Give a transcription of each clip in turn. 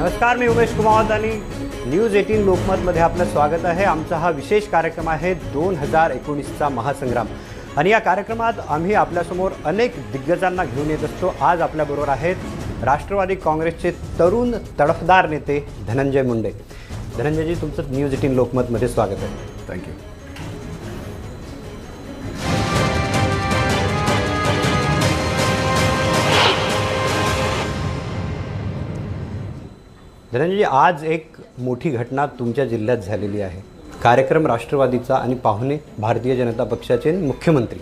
नमस्कार, मी उमेश कुमावत आणि न्यूज 18 लोकमतमध्ये आपलं स्वागत आहे। आमचा हा विशेष कार्यक्रम आहे 2019चा महासंग्राम आणि या कार्यक्रमात आम्ही आपल्यासमोर अनेक दिग्गजांना घेऊन येत असतो। आज आपल्याबरोबर आहेत राष्ट्रवादी काँग्रेसचे तरुण तडफदार नेते धनंजय मुंडे। धनंजयजी, तुमचं न्यूज 18 लोकमतमध्ये स्वागत आहे। थँक्यू। धनंजयजी, आज एक मोठी घटना तुमच्या जिल्ह्यात झालेली आहे। कार्यक्रम राष्ट्रवादीचा आणि पाहुणे भारतीय जनता पक्षाचे मुख्यमंत्री।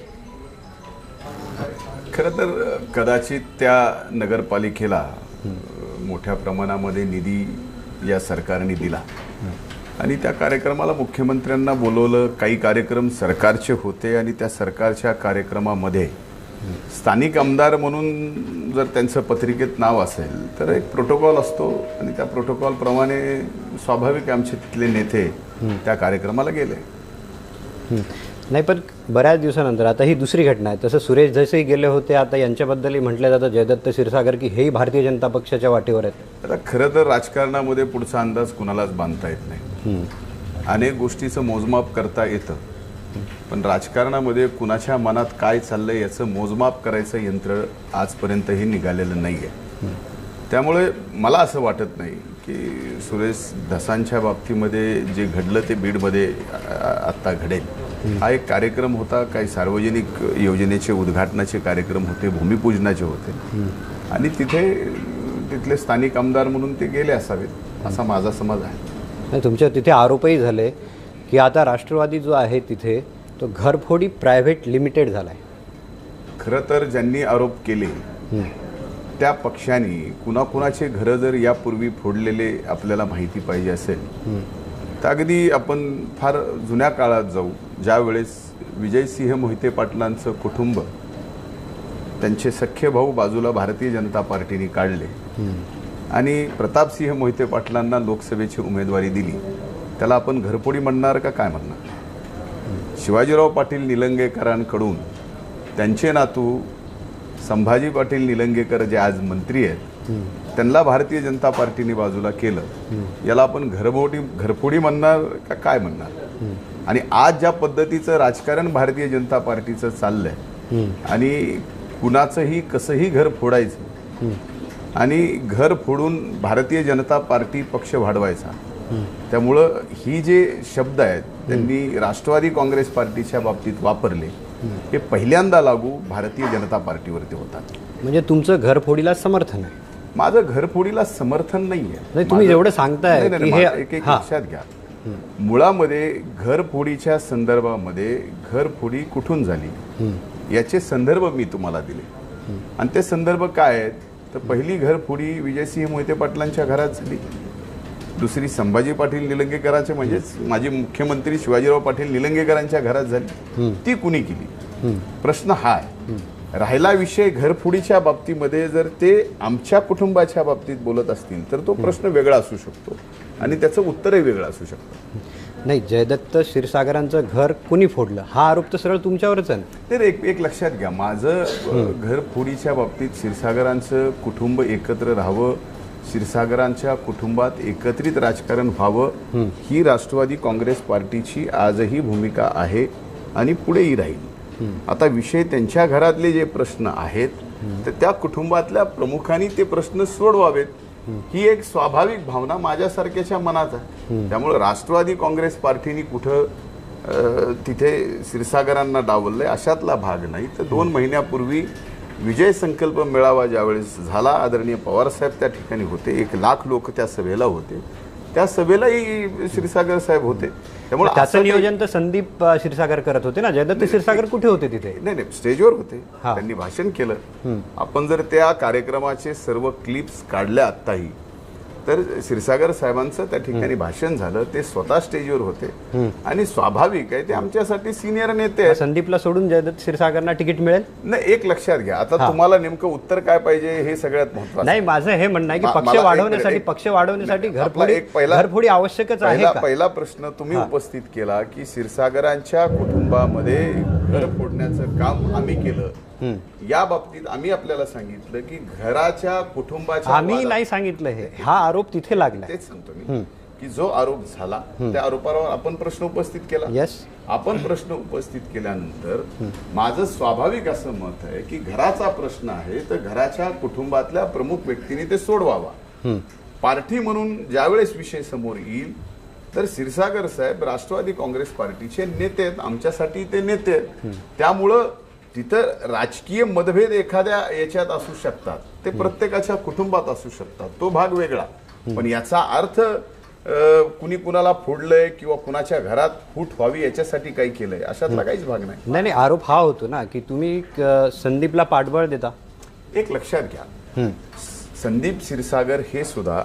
खरं तर कदाचित त्या नगरपालिकेला मोठ्या प्रमाणामध्ये निधी या सरकारने दिला आणि त्या कार्यक्रमाला मुख्यमंत्र्यांना बोलवलं। काही कार्यक्रम सरकारचे होते आणि त्या सरकारच्या कार्यक्रमामध्ये स्थानिक आमदार म्हणून जर त्यांचं पत्रिकेत नाव असेल तर एक प्रोटोकॉल असतो आणि त्या प्रोटोकॉलप्रमाणे स्वाभाविक आमचे तिथले नेते त्या कार्यक्रमाला गेले। नाही, पण बऱ्याच दिवसानंतर आता ही दुसरी घटना आहे। तसं सुरेश जैसही गेले होते, आता यांच्याबद्दलही म्हटलं जातं जयदत्त क्षीरसागर की हेही भारतीय जनता पक्षाच्या वाटेवर आहेत। आता खरं तर राजकारणामध्ये पुढचा अंदाज कुणालाच बांधता येत नाही। अनेक गोष्टीचं मोजमाप करता येतं, पण राजकारणामध्ये कुणाच्या मनात काय चाललंय याचं मोजमाप करायचं यंत्र आजपर्यंतही निघालेलं नाही आहे। त्यामुळे मला असं वाटत नाही की सुरेश धसांच्या बाबतीमध्ये जे घडलं ते बीडमध्ये आत्ता घडेल। हा एक कार्यक्रम होता, काही सार्वजनिक योजनेचे उद्घाटनाचे कार्यक्रम होते, भूमिपूजनाचे होते आणि तिथले स्थानिक आमदार म्हणून ते गेले असावेत असा माझा समज आहे। तुमच्या तिथे आरोपही झाले की आता राष्ट्रवादी जो आहे तिथे तो घरफोडी प्रायव्हेट लिमिटेड झाला आहे। खरं तर ज्यांनी आरोप केले त्या पक्षांनी कुणाकुणाचे घरं जर यापूर्वी फोडलेले आपल्याला माहिती पाहिजे असेल तर अगदी आपण फार जुन्या काळात जाऊ, ज्यावेळेस विजयसिंह मोहिते पाटलांचं कुटुंब त्यांचे सख्खे भाऊ बाजूला भारतीय जनता पार्टीने काढले आणि प्रतापसिंह मोहिते पाटलांना लोकसभेची उमेदवारी दिली, त्याला आपण घरफोडी म्हणणार का काय म्हणणार? शिवाजीराव पाटील निलंगेकरांकडून त्यांचे नातू संभाजी पाटील निलंगेकर जे आज मंत्री आहेत त्यांना भारतीय जनता पार्टीने बाजूला केलं, याला आपण घरफोडी म्हणणार का काय म्हणणार? आणि आज ज्या पद्धतीचं राजकारण भारतीय जनता पार्टीचं चाललंय आणि कुणाचंही कसंही घर फोडायचं आणि घर फोडून भारतीय जनता पार्टी पक्ष वाढवायचा, त्यामुळं ही जे शब्द आहेत त्यांनी राष्ट्रवादी काँग्रेस पार्टीच्या बाबतीत वापरले हे पहिल्यांदा लागू भारतीय जनता पार्टीवरती होतात। म्हणजे तुमचं घरफोडीला समर्थन आहे? माझं घरफोडीला समर्थन नाही आहे। नाही, तुम्ही जेवढं सांगताय की हे एक लक्षात घ्या, मुळामध्ये घरफोडीच्या संदर्भामध्ये घरफोडी कुठून झाली याचे संदर्भ मी तुम्हाला दिले आणि ते संदर्भ काय आहेत तर पहिली घरफोडी विजयसिंह मोहिते पाटलांच्या घरात झाली, दुसरी संभाजी पाटील निलंगेकरांच्या म्हणजेच माजी मुख्यमंत्री शिवाजीराव पाटील निलंगेकरांच्या घरात झाली, ती कुणी केली? प्रश्न हा आहे। राहिला विषय घरफोडीच्या बाबतीमध्ये जर ते आमच्या कुटुंबाच्या बाबतीत बोलत असतील तर तो प्रश्न वेगळा असू शकतो आणि त्याचं उत्तरही वेगळं असू शकतं। नाही, जयदत्त क्षीरसागरांचं घर कुणी फोडलं हा आरोप तर सरळ तुमच्यावरच आहे। तर एक लक्षात घ्या, माझं घरफोडीच्या बाबतीत क्षीरसागरांचं कुटुंब एकत्र राहावं, क्षीरसागरांच्या कुटुंबात एकत्रित राजकारण व्हावं ही राष्ट्रवादी काँग्रेस पार्टीची आजही भूमिका आहे आणि पुढेही राहील। आता विषय त्यांच्या घरातले जे प्रश्न आहेत तर त्या कुटुंबातल्या प्रमुखांनी ते प्रश्न सोडवावेत ही एक स्वाभाविक भावना माझ्यासारख्याच्या मनात आहे। त्यामुळे राष्ट्रवादी काँग्रेस पार्टीने कुठं तिथे क्षीरसागरांना डावललंय अशातला भाग नाही। तर 2 महिन्यापूर्वी विजय संकल्प मेळावा ज्यावेळेस झाला, आदरणीय पवारसाहेब त्या ठिकाणी होते, 1 लाख लोक त्या सभेला होते, त्या सभेलाही क्षीरसागर साहेब होते। त्यामुळे त्याचं नियोजन तर संदीप क्षीरसागर करत होते ना? जयदत्त क्षीरसागर कुठे होते तिथे? नाही, स्टेजवर होते, त्यांनी भाषण केलं। आपण जर त्या कार्यक्रमाचे सर्व क्लिप्स काढल्या आत्ताही तर क्षीरसागर साहेबांचं त्या ठिकाणी भाषण झालं, ते स्वतः स्टेजवर होते आणि स्वाभाविक आहे ते आमच्यासाठी सिनियर नेते आहेत। संदीपला सोडून जयदत्त क्षीरसागरना तिकीट मिळेल? नाही, एक लक्षात घ्या, आता तुम्हाला नेमकं उत्तर काय पाहिजे हे सगळ्यात महत्त्वाचं नाही। माझं हे म्हणणं आहे की पक्ष वाढवण्यासाठी घरफोडी आवश्यकच आहे। पहिला प्रश्न तुम्ही उपस्थित केला की क्षीरसागरांच्या कुटुंबामध्ये घर फोडण्याचं काम आम्ही केलं, या बाबतीत आम्ही आपल्याला सांगितलं की घराच्या कुटुंबाच्या आम्ही वादात- नाही सांगितलं हा आरोप तिथे लागलाय. तेच सांगतो मी की जो आरोप झाला त्या आरोपावर आपण प्रश्न उपस्थित केला. येस, आपण प्रश्न उपस्थित केल्यानंतर माझं स्वाभाविक असं मत आहे की घराचा प्रश्न आहे तर घराच्या कुटुंबातल्या प्रमुख व्यक्तीने ते सोडवावा. पार्टी म्हणून ज्यावेळेस विषय समोर येईल तर क्षीरसागर साहेब राष्ट्रवादी काँग्रेस पार्टीचे नेते आहेत, आमच्यासाठी ते नेते आहेत. त्यामुळं तिथं राजकीय मतभेद एखाद्या याच्यात असू शकतात, ते प्रत्येकाच्या कुटुंबात असू शकतात, तो भाग वेगळा. पण याचा अर्थ कुणी कुणाला फोडलंय किंवा कुणाच्या घरात फूट व्हावी याच्यासाठी काही केलंय अशातला काहीच भाग नाही. नाही, आरोप हा होतो ना की तुम्ही संदीपला पाठबळ देता. एक लक्षात घ्या, संदीप क्षीरसागर हे सुद्धा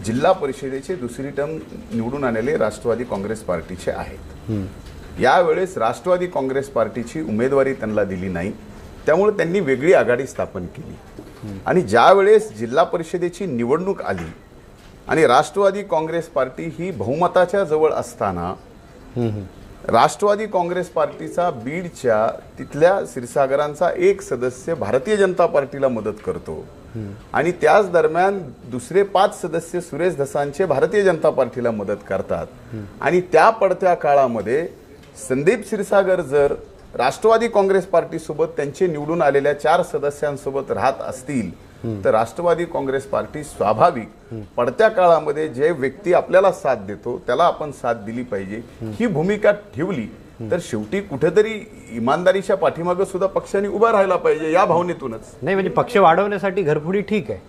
जिल्हा परिषदेचे दुसरी टर्म निवडून आलेले राष्ट्रवादी काँग्रेस पार्टीचे आहेत. यावेळेस राष्ट्रवादी काँग्रेस पार्टीची उमेदवारी त्यांना दिली नाही, त्यामुळे त्यांनी वेगळी आघाडी स्थापन केली. आणि ज्या वेळेस जिल्हा परिषदेची निवडणूक आली आणि राष्ट्रवादी काँग्रेस पार्टी ही बहुमताच्या जवळ असताना राष्ट्रवादी काँग्रेस पार्टीचा बीडच्या तिथल्या क्षीरसागरांचा एक सदस्य भारतीय जनता पार्टीला मदत करतो आणि त्याच दरम्यान दुसरे 5 सदस्य सुरेश धसांचे भारतीय जनता पार्टीला मदत करतात. आणि त्या पडत्या काळामध्ये संदीप क्षीरसागर जर राष्ट्रवादी काँग्रेस पार्टीसोबत त्यांचे निवडून आलेल्या 4 सदस्यांसोबत राहत असतील तर राष्ट्रवादी काँग्रेस पार्टी स्वाभाविक पडत्या काळामध्ये जे व्यक्ती आपल्याला साथ देतो त्याला आपण साथ दिली पाहिजे ही भूमिका ठेवली तर शेवटी कुठेतरी इमानदारीच्या पाठीमागे सुद्धा पक्षाने उभा राहायला पाहिजे या भावनेतूनच. नाही म्हणजे पक्ष वाढवण्यासाठी घरफोडी ठीक आहे,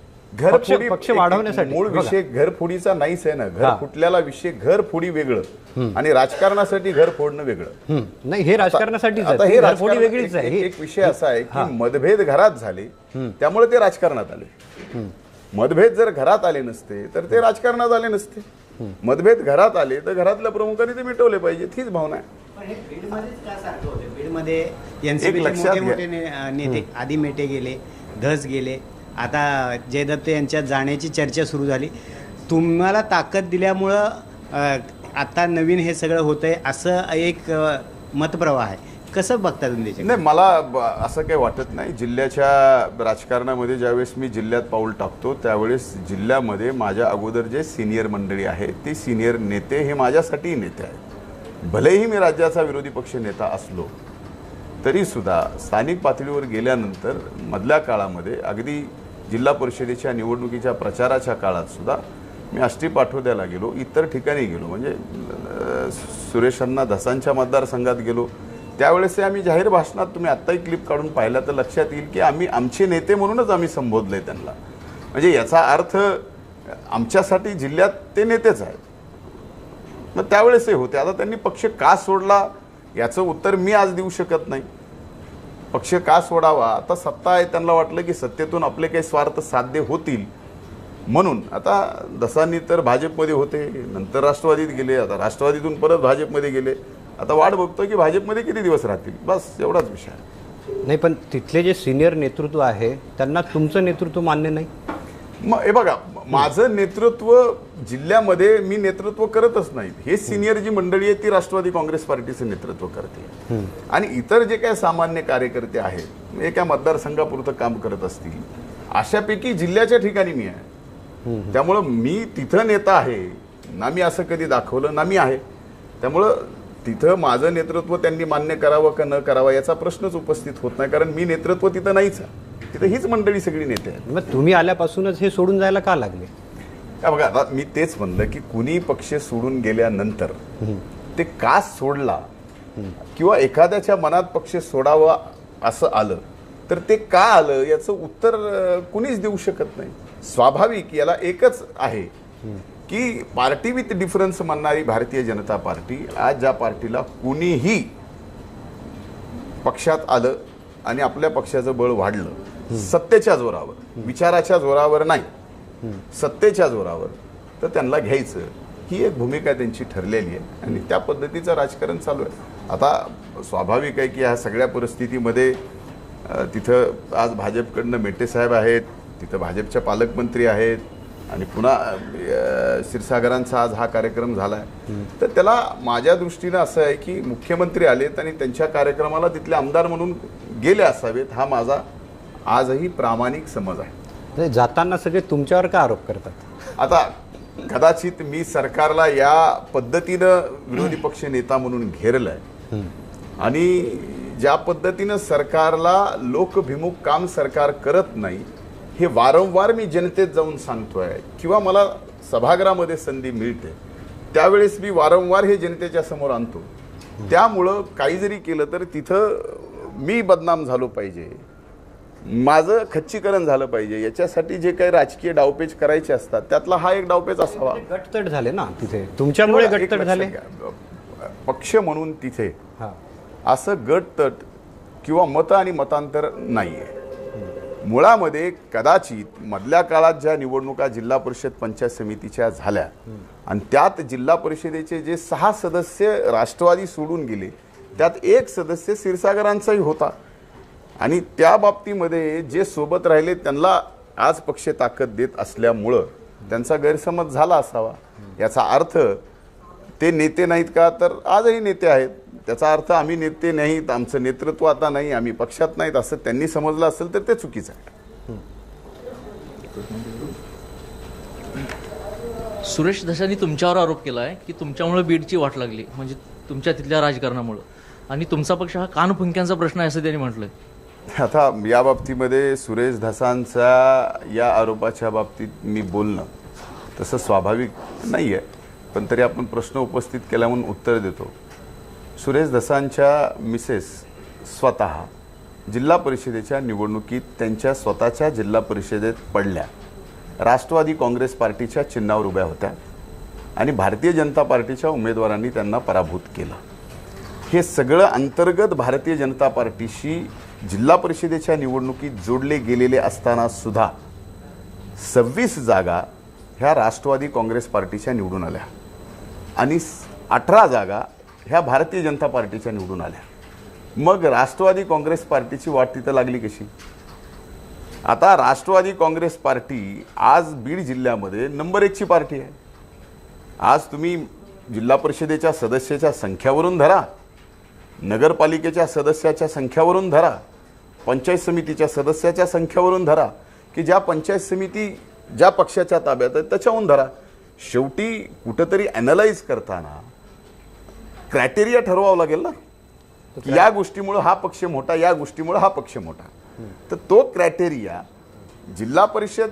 पक्ष वाढवण्यासाठी मूळ विषय घरफोडीचा नाहीच आहे ना. घर फुटल्याला विषय घरफोडी वेगळं आणि राजकारणासाठी घर फोडणं वेगळं. नाही, हे राजकारणासाठी घरफोडी वेगळीच आहे. एक विषय असा आहे की मतभेद घरात झाले त्यामुळे ते राजकारणात आले. मतभेद जर घरात आले नसते तर ते राजकारणात आले नसते. मतभेद घरात आले तर घरातल्या प्रमुखांनी ते मिटवले पाहिजेत, हीच भावना आहे. बीडमध्ये मोठे मोठे नेते आधी मेटे गेले, धस गेले, आता जयदत्त यांच्यात जाण्याची चर्चा सुरू झाली. तुम्हाला ताकद दिल्यामुळं आता नवीन हे सगळं होतंय असं एक मतप्रवाह आहे. कसं बघता तुम्ही? नाही, मला असं काही वाटत नाही. जिल्ह्याच्या राजकारणामध्ये ज्यावेळेस मी जिल्ह्यात पाऊल टाकतो त्यावेळेस जिल्ह्यामध्ये माझ्या अगोदर जे सिनियर मंडळी आहेत ते सिनियर नेते हे माझ्यासाठी नेते आहेत. भलेही मी राज्याचा विरोधी पक्ष नेता असलो तरी सुद्धा स्थानिक पातळीवर गेल्यानंतर मधल्या काळामध्ये अगदी जिल्हा परिषदेच्या निवडणुकीच्या प्रचाराच्या काळात सुद्धा मी आष्टी पाठवद्याला गेलो, इतर ठिकाणी गेलो, म्हणजे सुरेशांना धसांच्या मतदारसंघात गेलो. त्यावेळेस आम्ही जाहीर भाषणात तुम्ही आत्ताही क्लिप काढून पाहिला तर लक्षात येईल की आम्ही आमचे नेते म्हणूनच आम्ही संबोधलंय त्यांना. म्हणजे याचा अर्थ आमच्यासाठी जिल्ह्यात ते नेतेच आहेत. मग त्यावेळेसही होते. आता त्यांनी पक्ष का सोडला याचं उत्तर मी आज देऊ शकत नाही. पक्ष का सोडावा, आता सत्ता आहे, त्यांना वाटलं की सत्तेतून आपले काही स्वार्थ साध्य होतील म्हणून. आता दसांनी तर भाजपमध्ये होते, नंतर राष्ट्रवादीत गेले, आता राष्ट्रवादीतून परत भाजपमध्ये गेले. आता वाट बघतो की भाजपमध्ये किती दिवस राहतील, बस एवढाच विषय आहे. नाही, पण तिथले जे सिनियर नेतृत्व आहे त्यांना तुमचं नेतृत्व मान्य नाही. मग हे बघा, माझं नेतृत्व जिल्ह्यामध्ये मी नेतृत्व करतच नाही. हे सिनियर जी मंडळी आहे ती राष्ट्रवादी काँग्रेस पार्टीचं नेतृत्व करते आणि इतर जे काही सामान्य कार्यकर्ते आहेत एका मतदारसंघापुरतं काम करत असतील अशापैकी जिल्ह्याच्या ठिकाणी मी आहे. त्यामुळं मी तिथं नेता आहे ना, मी असं कधी दाखवलं ना मी आहे. त्यामुळं तिथं माझं नेतृत्व त्यांनी मान्य करावं का न करावं याचा प्रश्नच उपस्थित होत नाही, कारण मी नेतृत्व तिथं नाहीच आहे. तिथं हीच मंडळी सगळी नेते आहेत. मग तुम्ही आल्यापासूनच हे सोडून जायला का लागले? बघा, आता मी तेच म्हणलं की कुणी पक्ष सोडून गेल्यानंतर ते का सोडला किंवा एखाद्याच्या मनात पक्ष सोडावा असं आलं तर ते का आलं याचं उत्तर कुणीच देऊ शकत नाही. स्वाभाविक याला एकच आहे की party with difference म्हणणारी Bharatiya Janata party आज ज्या पार्टीला कुणीही पक्षात आलं आणि आपल्या पक्षाचं बळ वाढलं सत्तेच्या जोरावर, विचाराच्या जोरावर नाही, सत्तेच्या जोरावर, तर त्यांना घ्यायचं ही एक भूमिका त्यांची ठरलेली आहे आणि त्या पद्धतीचं राजकारण चालू आहे. आता स्वाभाविक आहे की ह्या सगळ्या परिस्थितीमध्ये तिथं आज भाजपकडनं मेटे साहेब आहेत, तिथं भाजपच्या पालकमंत्री आहेत आणि पुन्हा क्षीरसागरांचा आज हा कार्यक्रम झाला आहे. तर त्याला माझ्या दृष्टीनं असं आहे की मुख्यमंत्री आलेत आणि त्यांच्या कार्यक्रमाला तिथले आमदार म्हणून गेले असावेत हा माझा आजही प्रामाणिक समज आहे. म्हणजे जाताना सगळे तुमच्यावर का आरोप करतात? आता कदाचित मी सरकारला या पद्धतीनं विरोधी पक्ष नेता म्हणून घेरलंय आणि ज्या पद्धतीनं सरकारला लोकभिमुख काम सरकार करत नाही हे वारंवार मी जनतेत जाऊन सांगतोय किंवा मला सभागृहामध्ये संधी मिळते त्यावेळेस मी वारंवार हे जनतेच्या समोर आणतो. त्यामुळं काही जरी केलं तर तिथं मी बदनाम झालो पाहिजे, माझं खच्चीकरण झालं पाहिजे, याच्यासाठी जे काही राजकीय डावपेच करायचे असतात त्यातला हा एक डावपेच असावा. गटतट झाले ना तिथे, तुमच्यामुळे गटतट झाले. पक्ष म्हणून तिथे हा, असं गटतट किंवा मतं आणि मतांतर नाहीये. मुळामध्ये कदाचित मधल्या काळात ज्या निवडणुका जिल्हा परिषद पंचायत समितीच्या झाल्या आणि त्यात जिल्हा परिषदेचे जे 6 सदस्य राष्ट्रवादी सोडून गेले त्यात 1 सदस्य क्षीरसागरांचाही होता आणि त्या बाबतीमध्ये जे सोबत राहिले त्यांना आज पक्ष ताकद देत असल्यामुळं त्यांचा गैरसमज झाला असावा. याचा अर्थ ते नेते नाहीत का, तर आजही नेते आहेत. त्याचा अर्थ आम्ही नेते नाहीत, आमचं नेतृत्व आता नाही, आम्ही पक्षात नाहीत असं त्यांनी समजलं असेल तर ते चुकीचं आहे. सुरेश धसांनी तुमच्यावर आरोप केला आहे की तुमच्यामुळे बीडची वाट लागली, म्हणजे तुमच्या तिथल्या राजकारणामुळे, आणि तुमचा पक्ष हा कानफुंक्यांचा प्रश्न आहे असं त्यांनी म्हटलंय. आता या बाबतीमध्ये सुरेश धसांचा या आरोपाच्या बाबतीत मी बोलणं तसं स्वाभाविक नाही आहे, पण तरी आपण प्रश्न उपस्थित केला म्हणून उत्तर देतो. सुरेश धसांच्या मिसेस स्वतः जिल्हा परिषदेच्या निवडणुकीत त्यांच्या स्वतःच्या जिल्हा परिषदेत पडल्या, राष्ट्रवादी काँग्रेस पार्टीच्या चिन्हावर उभ्या होत्या आणि भारतीय जनता पार्टीच्या उमेदवारांनी त्यांना पराभूत केलं. हे सगळं अंतर्गत भारतीय जनता पार्टीशी जिल्हा परिषदेच्या निवडणुकीत जोडले गेलेले असताना सुद्धा 26 जागा ह्या राष्ट्रवादी काँग्रेस पार्टीच्या निवडून आल्या आणि 18 जागा ह्या भारतीय जनता पार्टीच्या निवडून आल्या. मग राष्ट्रवादी काँग्रेस पार्टीची वाट तिथं लागली कशी? आता राष्ट्रवादी काँग्रेस पार्टी आज बीड जिल्ह्यामध्ये नंबर 1ची पार्टी आहे. आज तुम्ही जिल्हा परिषदेच्या सदस्याच्या संख्यावरून धरा, नगरपालिकेच्या सदस्याच्या संख्यावरून धरा, पंचायत समितीच्या सदस्याच्या संख्यावरून धरा, की ज्या पंचायत समिती ज्या पक्षाच्या ताब्यात आहे त्याच्याहून धरा. शेवटी कुठंतरी ॲनलाइज करताना क्रायटेरिया ठरवावं लागेल ना, या गोष्टीमुळे हा पक्ष मोठा, या गोष्टीमुळे हा पक्ष मोठा. तर तो क्रायटेरिया जिल्हा परिषद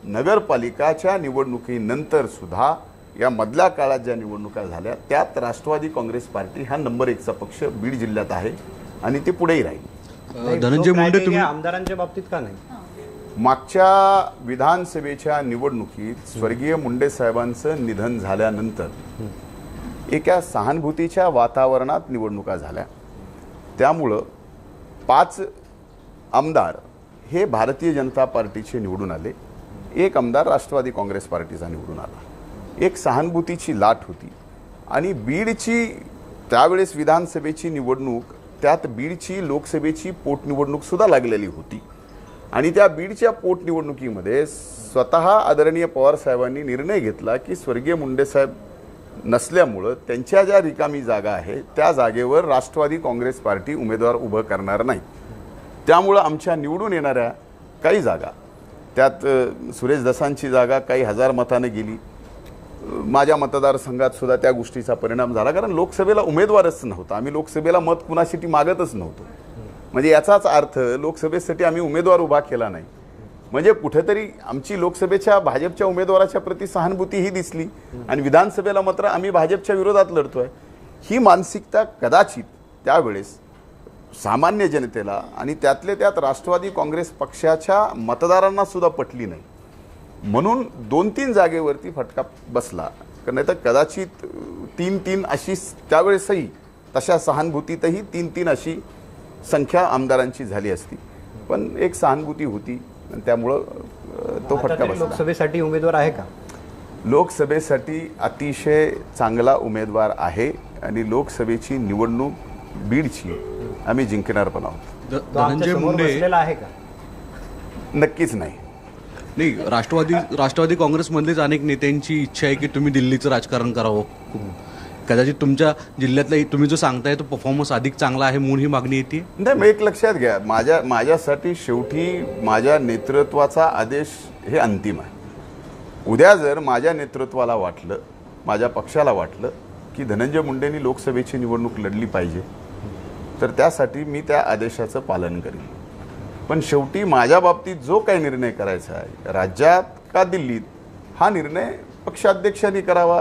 नगरपालिकाच्या निवडणुकीनंतर सुद्धा या मधल्या काळात ज्या निवडणुका झाल्या त्यात राष्ट्रवादी काँग्रेस पार्टी हा नंबर 1चा पक्ष बीड जिल्ह्यात आहे आणि ते पुढेही राहील. धनंजय मुंडे, तुम्ही आमदारांच्या बाबतीत का नाही? मागच्या विधानसभेच्या निवडणुकीत स्वर्गीय मुंडे साहेबांचं निधन झाल्यानंतर एका सहानुभूतीच्या वातावरणात निवडणुका झाल्या. त्यामुळं 5 आमदार हे भारतीय जनता पार्टीचे निवडून आले, 1 आमदार राष्ट्रवादी काँग्रेस पार्टीचा निवडून आला. एक सहानुभूतीची लाट होती आणि बीडची त्यावेळेस विधानसभेची निवडणूक, त्यात बीडची लोकसभेची पोटनिवडणूक सुद्धा लागलेली होती आणि त्या बीडच्या पोटनिवडणुकीमध्ये स्वतः आदरणीय पवार साहेबांनी निर्णय घेतला की स्वर्गीय मुंडे साहेब नसल्यामुळं त्यांच्या ज्या रिकामी जागा आहे त्या जागेवर राष्ट्रवादी काँग्रेस पार्टी उमेदवार उभं करणार नाही. त्यामुळं आमच्या निवडून येणाऱ्या काही जागा, त्यात सुरेश धसांची जागा काही 1000 मताने गेली. माझ्या मतदारसंघात सुद्धा त्या गोष्टीचा परिणाम झाला, कारण लोकसभेला उमेदवारच नव्हता. आम्ही लोकसभेला मत कुणासाठी मागतच नव्हतो. म्हणजे याचाच अर्थ लोकसभेसाठी आम्ही उमेदवार उभा केला नाही. म्हणजे कुठेतरी आमची लोकसभेच्या भाजपच्या उमेदवाराच्या प्रति सहानुभूती ही दिसली आणि विधानसभेला मात्र आम्ही भाजपच्या विरोधात लढतोय. ही मानसिकता कदाचित त्यावेळेस सामान्य जनतेला आणि त्यातले त्यात राष्ट्रवादी काँग्रेस पक्षाच्या मतदारांना सुद्धा पटली नाही. म्हणून 2-3 जागेवरती फटका बसला, नाही तर कदाचित 3-3 अशी त्यावेळेसही तशा सहानुभूतीतही 3-3 अशी संख्या आमदारांची झाली असती. पण एक सहानुभूती होती आणि त्यामुळं तो फटका बसला. लोकसभेसाठी उमेदवार आहे का? लोकसभेसाठी अतिशय चांगला उमेदवार आहे आणि लोकसभेची निवडणूक बीडची आम्ही जिंकणार पण आहोत. धनंजय मुंडे आहे का? नक्कीच नाही. नाही, राष्ट्रवादी काँग्रेसमधलेच अनेक नेत्यांची इच्छा आहे की तुम्ही दिल्लीचं राजकारण करावं. कदाचित तुमच्या जिल्ह्यातला तुम्ही जो सांगताय तो परफॉर्मन्स अधिक चांगला आहे म्हणून ही मागणी येते. नाही, मग एक लक्षात घ्या, माझ्यासाठी शेवटी माझ्या नेतृत्वाचा आदेश हे अंतिम आहे. उद्या जर माझ्या नेतृत्वाला वाटलं, माझ्या पक्षाला वाटलं की धनंजय मुंडेंनी लोकसभेची निवडणूक लढली पाहिजे, तर त्यासाठी मी त्या आदेशाचं पालन करेन. पण शेवटी माझ्या बाबतीत जो काही निर्णय करायचा आहे राज्यात का दिल्लीत, हा निर्णय पक्षाध्यक्षांनी करावा,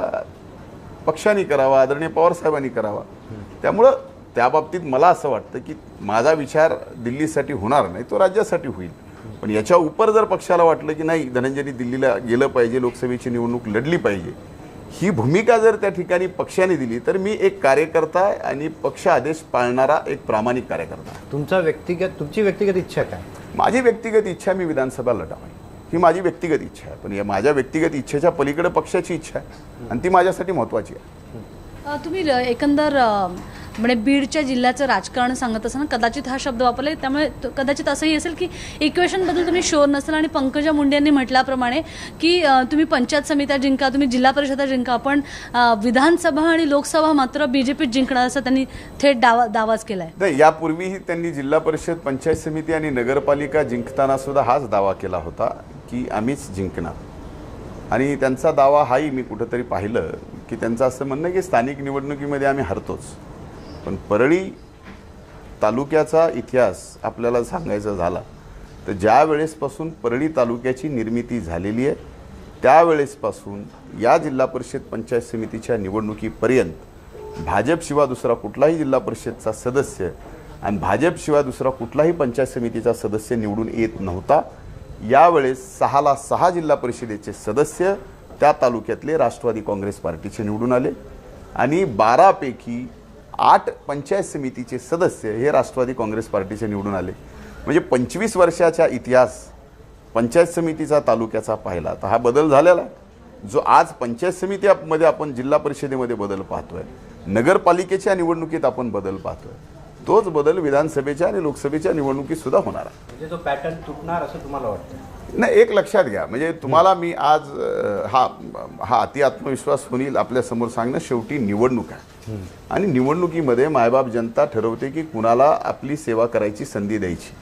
पक्षाने करावा, आदरणीय पवारसाहेबांनी करावा. त्यामुळं त्या बाबतीत मला असं वाटतं की माझा विचार दिल्लीसाठी होणार नाही, तो राज्यासाठी होईल. पण याच्या उपर जर पक्षाला वाटलं की नाही धनंजयनी दिल्लीला गेलं पाहिजे, लोकसभेची निवडणूक लढली पाहिजे, ही भूमिका जर त्या ठिकाणी पक्षाने दिली, तर मी एक कार्यकर्ता आहे आणि पक्ष आदेश पाळणारा एक प्रामाणिक कार्यकर्ता आहे. तुमची व्यक्तिगत इच्छा काय? माझी व्यक्तिगत इच्छा मी विधानसभा लढावी, ही माझी व्यक्तिगत इच्छा आहे. पण या माझ्या व्यक्तिगत इच्छेच्या पलीकडे पक्षाची इच्छा आहे आणि ती माझ्यासाठी महत्त्वाची आहे. तुम्ही एकंदर म्हणजे बीडच्या जिल्ह्याचं राजकारण सांगत असताना कदाचित हा शब्द वापरला, त्यामुळे कदाचित असंही असेल की इक्वेशनबद्दल तुम्ही शुअर नसेल आणि पंकजा मुंडे यांनी म्हटल्याप्रमाणे की तुम्ही पंचायत समित्या जिंका, तुम्ही जिल्हा परिषदा जिंका, पण विधानसभा आणि लोकसभा मात्र बीजेपीत जिंकणार असं त्यांनी थेट दावाच केलाय. नाही, यापूर्वीही त्यांनी जिल्हा परिषद, पंचायत समिती आणि नगरपालिका जिंकताना सुद्धा हाच दावा केला होता की आम्हीच जिंकणार. आणि त्यांचा दावा हाही मी कुठंतरी पाहिलं की त्यांचं असं म्हणणं की स्थानिक निवडणुकीमध्ये आम्ही हरतोच. पण परळी तालुक्याचा इतिहास आपल्याला सांगायचा झाला तर ज्या वेळेसपासून परळी तालुक्याची निर्मिती झालेली आहे त्यावेळेसपासून या जिल्हा परिषद पंचायत समितीच्या निवडणुकीपर्यंत भाजपशिवाय दुसरा कुठलाही जिल्हा परिषदचा सदस्य आणि भाजपशिवाय दुसरा कुठलाही पंचायत समितीचा सदस्य निवडून येत नव्हता. यावेळेस 6ला 6 जिल्हा परिषदेचे सदस्य त्या तालुक्यातले राष्ट्रवादी काँग्रेस पार्टीचे निवडून आले आणि 12पैकी 8 पंचायत समितीचे सदस्य हे राष्ट्रवादी काँग्रेस पार्टीचे निवडून आले. म्हणजे 25 वर्षाचा इतिहास पंचायत समितीचा तालुक्याचा पाहिला तर हा बदल झालेला आहे. जो आज पंचायत समितीमध्ये आपण जिल्हा परिषदेमध्ये बदल पाहतोय, नगरपालिकेच्या निवडणुकीत आपण बदल पाहतोय, तोच बदल विधानसभेच्या आणि लोकसभेच्या निवडणुकीत सुद्धा होणार आहे. म्हणजे तो पॅटर्न तुटणार असं तुम्हाला वाटतं? नाही, एक लक्षात घ्या, म्हणजे तुम्हाला मी आज हा अति आत्मविश्वास होईल आपल्यासमोर सांगणं, शेवटी निवडणूक आहे आणि निवडणुकीमध्ये मायबाप जनता ठरवते की कुणाला आपली सेवा करायची संधी द्यायची.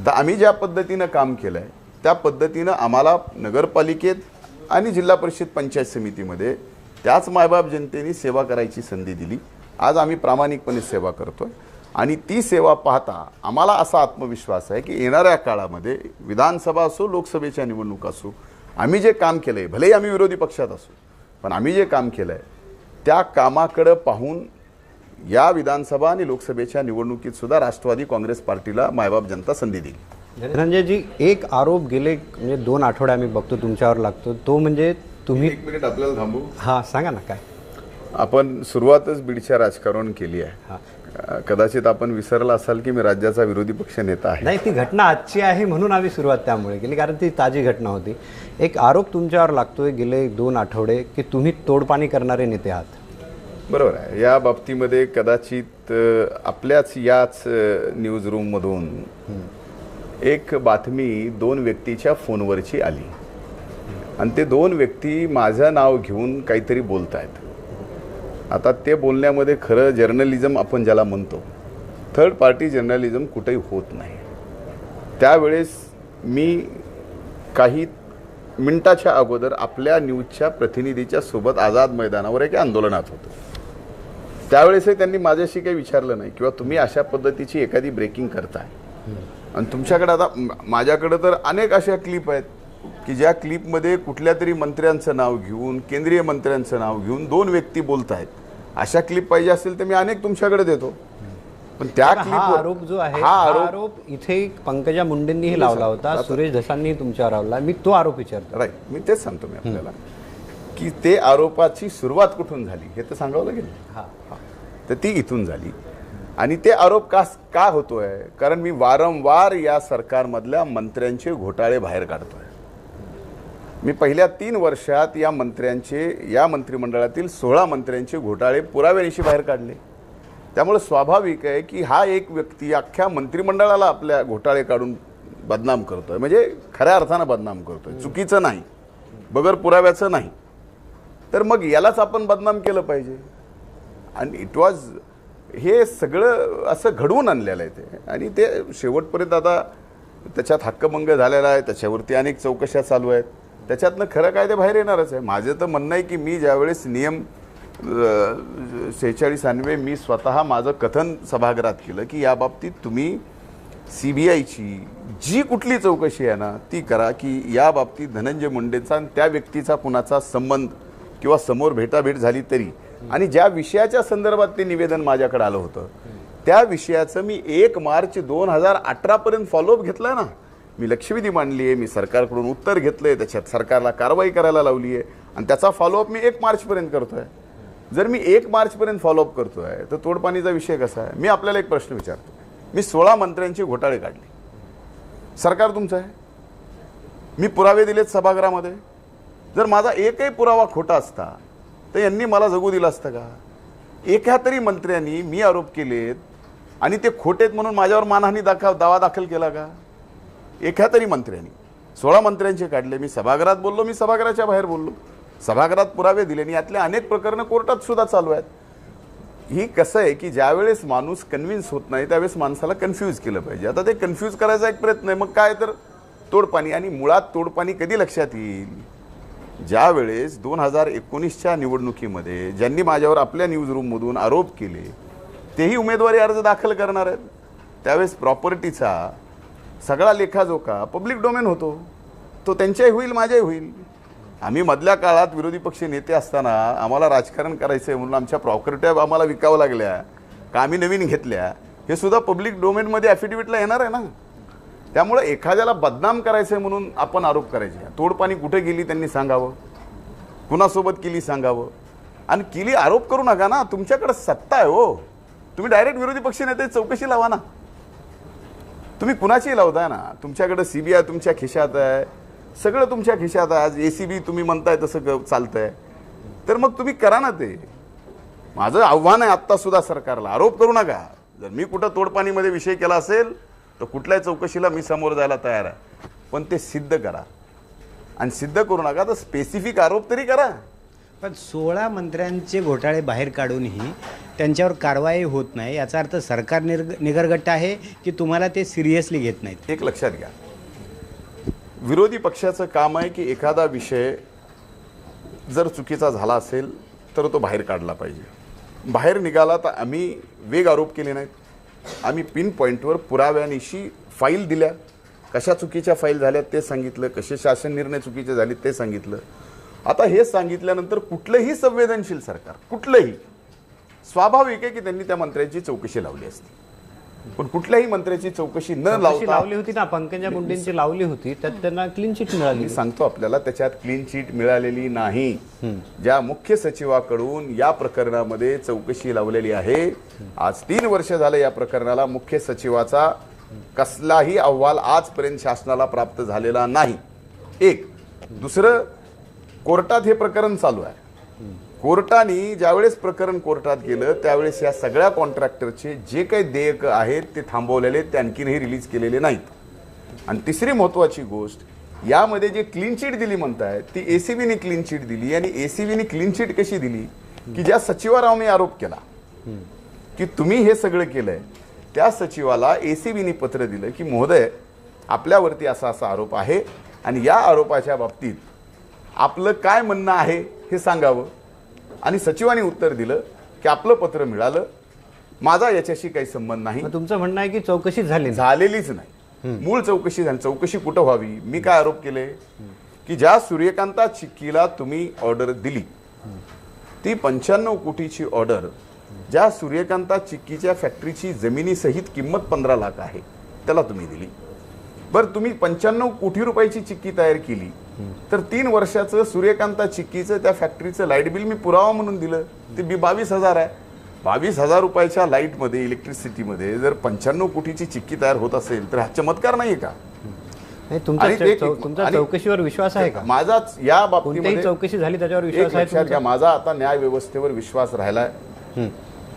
तर आम्ही ज्या पद्धतीनं काम केलं आहे त्या पद्धतीनं आम्हाला नगरपालिकेत आणि जिल्हा परिषद पंचायत समितीमध्ये त्याच मायबाप जनतेने सेवा करायची संधी दिली. आज आम्ही प्रामाणिकपणे सेवा करतोय आणि ती सेवा पाहता आम्हाला असा आत्मविश्वास आहे की येणाऱ्या काळामध्ये विधानसभा असो, लोकसभेच्या निवडणूक असो, आम्ही जे काम केलं आहे, भलेही आम्ही विरोधी पक्षात असू, पण आम्ही जे काम केलं आहे त्या कामाकडं पाहून या विधानसभा आणि लोकसभेच्या निवडणुकीत सुद्धा राष्ट्रवादी काँग्रेस पार्टीला मायबाप जनता संधी दिली. धनंजयजी, एक आरोप गेले म्हणजे 2 आठवडे आम्ही बघतो तुमच्यावर लागतो, तो म्हणजे तुम्ही. एक मिनिट आपल्याला थांबू. हां, सांगा ना काय. आपण सुरुवातच बीडच्या राजकारण केली आहे. कदाचित आपण विसरला असाल की मी राज्याचा विरोधी पक्ष नेता आहे. नाही, ती घटना आजची आहे म्हणून आम्ही सुरुवात त्यामुळे केली, कारण ती ताजी घटना होती. एक आरोप तुमच्यावर लागतोय गेले 2 आठवडे की तुम्ही तोडपाणी करणारे नेते आहात. बरोबर आहे. या बाबतीमध्ये कदाचित आपल्याच याच न्यूज रूममधून एक बातमी 2 व्यक्तीच्या फोनवरची आली आणि ते 2 व्यक्ती माझं नाव घेऊन काहीतरी बोलत आहेत. आता ते बोलण्यामध्ये खरं जर्नलिझम आपण ज्याला म्हणतो, थर्ड पार्टी जर्नलिझम कुठेही होत नाही. त्यावेळेस मी काही मिनिटाच्या अगोदर आपल्या न्यूजच्या प्रतिनिधीच्या सोबत आझाद मैदानावर एक आंदोलनात होतो. त्यावेळेसही त्यांनी माझ्याशी काही विचारलं नाही किंवा तुम्ही अशा पद्धतीची एखादी ब्रेकिंग करताय. आणि तुमच्याकडे आता माझ्याकडे तर अनेक अशा क्लिप आहेत की ज्या क्लिपमध्ये कुठल्या तरी मंत्र्यांचं नाव घेऊन, केंद्रीय मंत्र्यांचं नाव घेऊन 2 व्यक्ती बोलत आहेत. अशा क्लिप पाहिजे असेल तर मी अनेक तुमच्याकडे देतो. पण त्या हा आरोप जो आहे, हा आरोप इथे पंकजा मुंडेंनीही लावला होता, सुरेश धसांनी तुमच्यावर लावला. मी तो आरोप विचारतो. राईट, मी तेच सांगतो मी आपल्याला की ते आरोपाची सुरुवात कुठून झाली हे तर सांगावं लागेल. तर ती इथून झाली आणि ते आरोप का होतोय, कारण मी वारंवार या सरकारमधल्या मंत्र्यांचे घोटाळे बाहेर काढतोय. मी पहिल्या 3 वर्षात या मंत्रिमंडळातील 16 मंत्र्यांचे घोटाळे पुराव्यानिशी बाहेर काढले. त्यामुळे स्वाभाविक आहे की हा एक व्यक्ती अख्ख्या मंत्रिमंडळाला आपल्या घोटाळे काढून बदनाम करतोय, म्हणजे खऱ्या अर्थानं बदनाम करतोय, चुकीचं नाही, बगर पुराव्याचं नाही. तर मग यालाच आपण बदनाम केलं पाहिजे. आणि इट वॉज हे सगळं असं घडवून आणलेलं आहे ते, आणि ते शेवटपर्यंत आता त्याच्यात हक्कभंग झालेला आहे, त्याच्यावरती अनेक चौकशा चालू आहेत, त्याच्यातनं खरं काय ते बाहेर येणारच आहे. माझं तर म्हणणं आहे की मी ज्यावेळेस नियम 46 मी स्वतः माझं कथन सभागृहात केलं की या बाबतीत तुम्ही CBIची जी कुठली चौकशी आहे ना ती करा, की या बाबतीत धनंजय मुंडेंचा आणि त्या व्यक्तीचा कुणाचा संबंध किंवा समोर भेटाभेट झाली तरी, आणि ज्या विषयाच्या संदर्भात ते निवेदन माझ्याकडे आलं होतं त्या विषयाचं मी 1 मार्च 2018 पर्यंत फॉलोअप घेतला ना. मी लक्षवेधी मांडली आहे, मी सरकारकडून उत्तर घेतलंय, त्याच्यात सरकारला कारवाई करायला लावली आहे, आणि त्याचा फॉलोअप मी 1 मार्चपर्यंत करतोय. जर मी 1 मार्चपर्यंत फॉलोअप करतोय तर तोडपाणीचा विषय कसा आहे? मी आपल्याला एक प्रश्न विचारतो. मी 16 मंत्र्यांचे घोटाळे काढले, सरकार तुमचं आहे, मी पुरावे दिलेत सभागृहामध्ये. जर माझा एकही पुरावा खोटा असता तर यांनी मला जगू दिलं असतं का? एका तरी मंत्र्यांनी मी आरोप केलेत आणि ते खोटेत म्हणून माझ्यावर मानहानी दावा दाखल केला का? एका तरी मंत्र्यांनी. 16 मंत्र्यांचे काढले, मी सभागृहात बोललो, मी सभागृहाच्या बाहेर बोललो, सभागृहात पुरावे दिले, आणि यातले अनेक प्रकरणं कोर्टात सुद्धा चालू आहेत. ही कसं आहे की ज्यावेळेस माणूस कन्व्हिन्स होत नाही त्यावेळेस माणसाला कन्फ्यूज केलं पाहिजे. आता ते कन्फ्यूज करायचा एक प्रयत्न आहे, मग काय तर तोडपाणी. आणि मुळात तोडपाणी कधी लक्षात येईल? ज्यावेळेस 2019च्या निवडणुकीमध्ये ज्यांनी माझ्यावर आपल्या न्यूज रूममधून आरोप केले तेही उमेदवारी अर्ज दाखल करणार आहेत, त्यावेळेस प्रॉपर्टीचा सगळा लेखाजोखा पब्लिक डोमेन होतो, तो त्यांच्याही होईल, माझ्याही होईल. आम्ही मधल्या काळात विरोधी पक्ष नेते असताना आम्हाला राजकारण करायचं आहे म्हणून आमच्या प्रॉपर्ट्या आम्हाला विकावं लागल्या का आम्ही नवीन घेतल्या, हे सुद्धा पब्लिक डोमेनमध्ये ॲफिडेव्हिटला येणार आहे ना. त्यामुळे एखाद्याला बदनाम करायचं आहे म्हणून आपण आरोप करायचे. तोडपाणी कुठे गेली त्यांनी सांगावं, कुणासोबत केली सांगावं, आणि केली आरोप करू नका ना. तुमच्याकडे सत्ता आहे हो, तुम्ही डायरेक्ट विरोधी पक्ष नेते चौकशी लावा ना. तुम्ही कुणाची लावताय ना? तुमच्याकडे CBI तुमच्या खिशात आहे, सगळं तुमच्या खिशात आहे. आज ACB तुम्ही म्हणताय तसं चालतंय, तर मग तुम्ही करा ना ते. माझं आव्हान आहे आत्ता सुद्धा सरकारला, आरोप करू नका. जर मी कुठं तोडपाणीमध्ये विषय केला असेल तर कुठल्याही चौकशीला मी समोर जायला तयार आहे, पण ते सिद्ध करा. आणि सिद्ध करू नका तर स्पेसिफिक आरोप तरी करा. पण 16 मंत्र्यांचे घोटाळे बाहेर काढूनही त्यांच्यावर कारवाई होत नाही, याचा अर्थ सरकार निगरगट्ट आहे की तुम्हाला ते सिरियसली घेत नाहीत? एक लक्षात घ्या, विरोधी पक्षाचं काम आहे की एखादा विषय जर चुकीचा झाला असेल तर तो बाहेर काढला पाहिजे. बाहेर निघाला तर आम्ही वेग आरोप केले नाहीत, आम्ही पिन पॉईंटवर पुराव्यानिशी फाईल दिल्या, कशा चुकीच्या फाईल झाल्यात ते सांगितलं, कसे शासन निर्णय चुकीचे झाले ते सांगितलं. आता हे सांगितल्यानंतर कुठलंही संवेदनशील सरकार, कुठलंही, स्वाभाविक आहे की त्यांनी त्या मंत्र्यांची चौकशी लावली असती, पण कुठल्याही मंत्र्याची चौकशी न लावता लावली होती ना, पंकजा मुंडेंची लावली होती, त्यात त्यांना क्लीन चिट मिळाली. मी सांगतो आपल्याला, त्याच्यात क्लीन चिट मिळालेली नाही. ज्या मुख्य सचिवाकडून या प्रकरणामध्ये चौकशी लावलेली आहे, आज 3 वर्ष झाले या प्रकरणाला मुख्य सचिवाचा कसलाही अहवाल आजपर्यंत शासनाला प्राप्त झालेला नाही. एक. दुसरं, कोर्टात हे प्रकरण चालू आहे. कोर्टाने ज्यावेळेस प्रकरण कोर्टात गेलं त्यावेळेस या सगळ्या कॉन्ट्रॅक्टरचे जे काही देयक आहेत ते थांबवलेले, ते आणखीनही रिलीज केलेले नाहीत. आणि तिसरी महत्त्वाची गोष्ट, यामध्ये जे क्लीन चिट दिली म्हणताय ती ACBने क्लीन चिट दिली. आणि ACBने क्लीन चिट कशी दिली की ज्या सचिवारावने आरोप केला की तुम्ही हे सगळं केलंय, त्या सचिवाला ACBने पत्र दिलं की महोदय आपल्यावरती असा असा आरोप आहे आणि या आरोपाच्या बाबतीत आपलं काय म्हणणं आहे हे सांगावं. आणि सचिवांनी उत्तर दिलं की आपलं पत्र मिळालं, माझा याच्याशी काही संबंध नाही. तुमचं म्हणणं आहे की चौकशी झालेलीच नाही. मूळ चौकशी झाली. चौकशी कुठं व्हावी? मी काय आरोप केले की ज्या सूर्यकांता चिक्कीला तुम्ही ऑर्डर दिली ती 95 कोटीची ऑर्डर, ज्या सूर्यकांता चिक्कीच्या फॅक्टरीची जमिनीसहित किंमत 15 लाख आहे त्याला तुम्ही दिली. बरं, तुम्ही 95 कोटी रुपयाची चिक्की तयार केली तर 3 वर्षाचं सूर्यकांता चिक्कीचं त्या फॅक्टरीचं लाईट बिल मी पुरावा म्हणून दिलं, ते 22,000 आहे. 22,000 रुपयाच्या लाईटमध्ये, इलेक्ट्रिसिटीमध्ये जर 95 कोटीची चिक्की तयार होत असेल तर हा चमत्कार नाहीये का? तुमचा चौकशीवर विश्वास आहे का? माझा या बाबतीमध्ये चौकशी झाली त्याच्यावर विश्वास आहे? माझा आता न्याय व्यवस्थेवर विश्वास राहिलाय.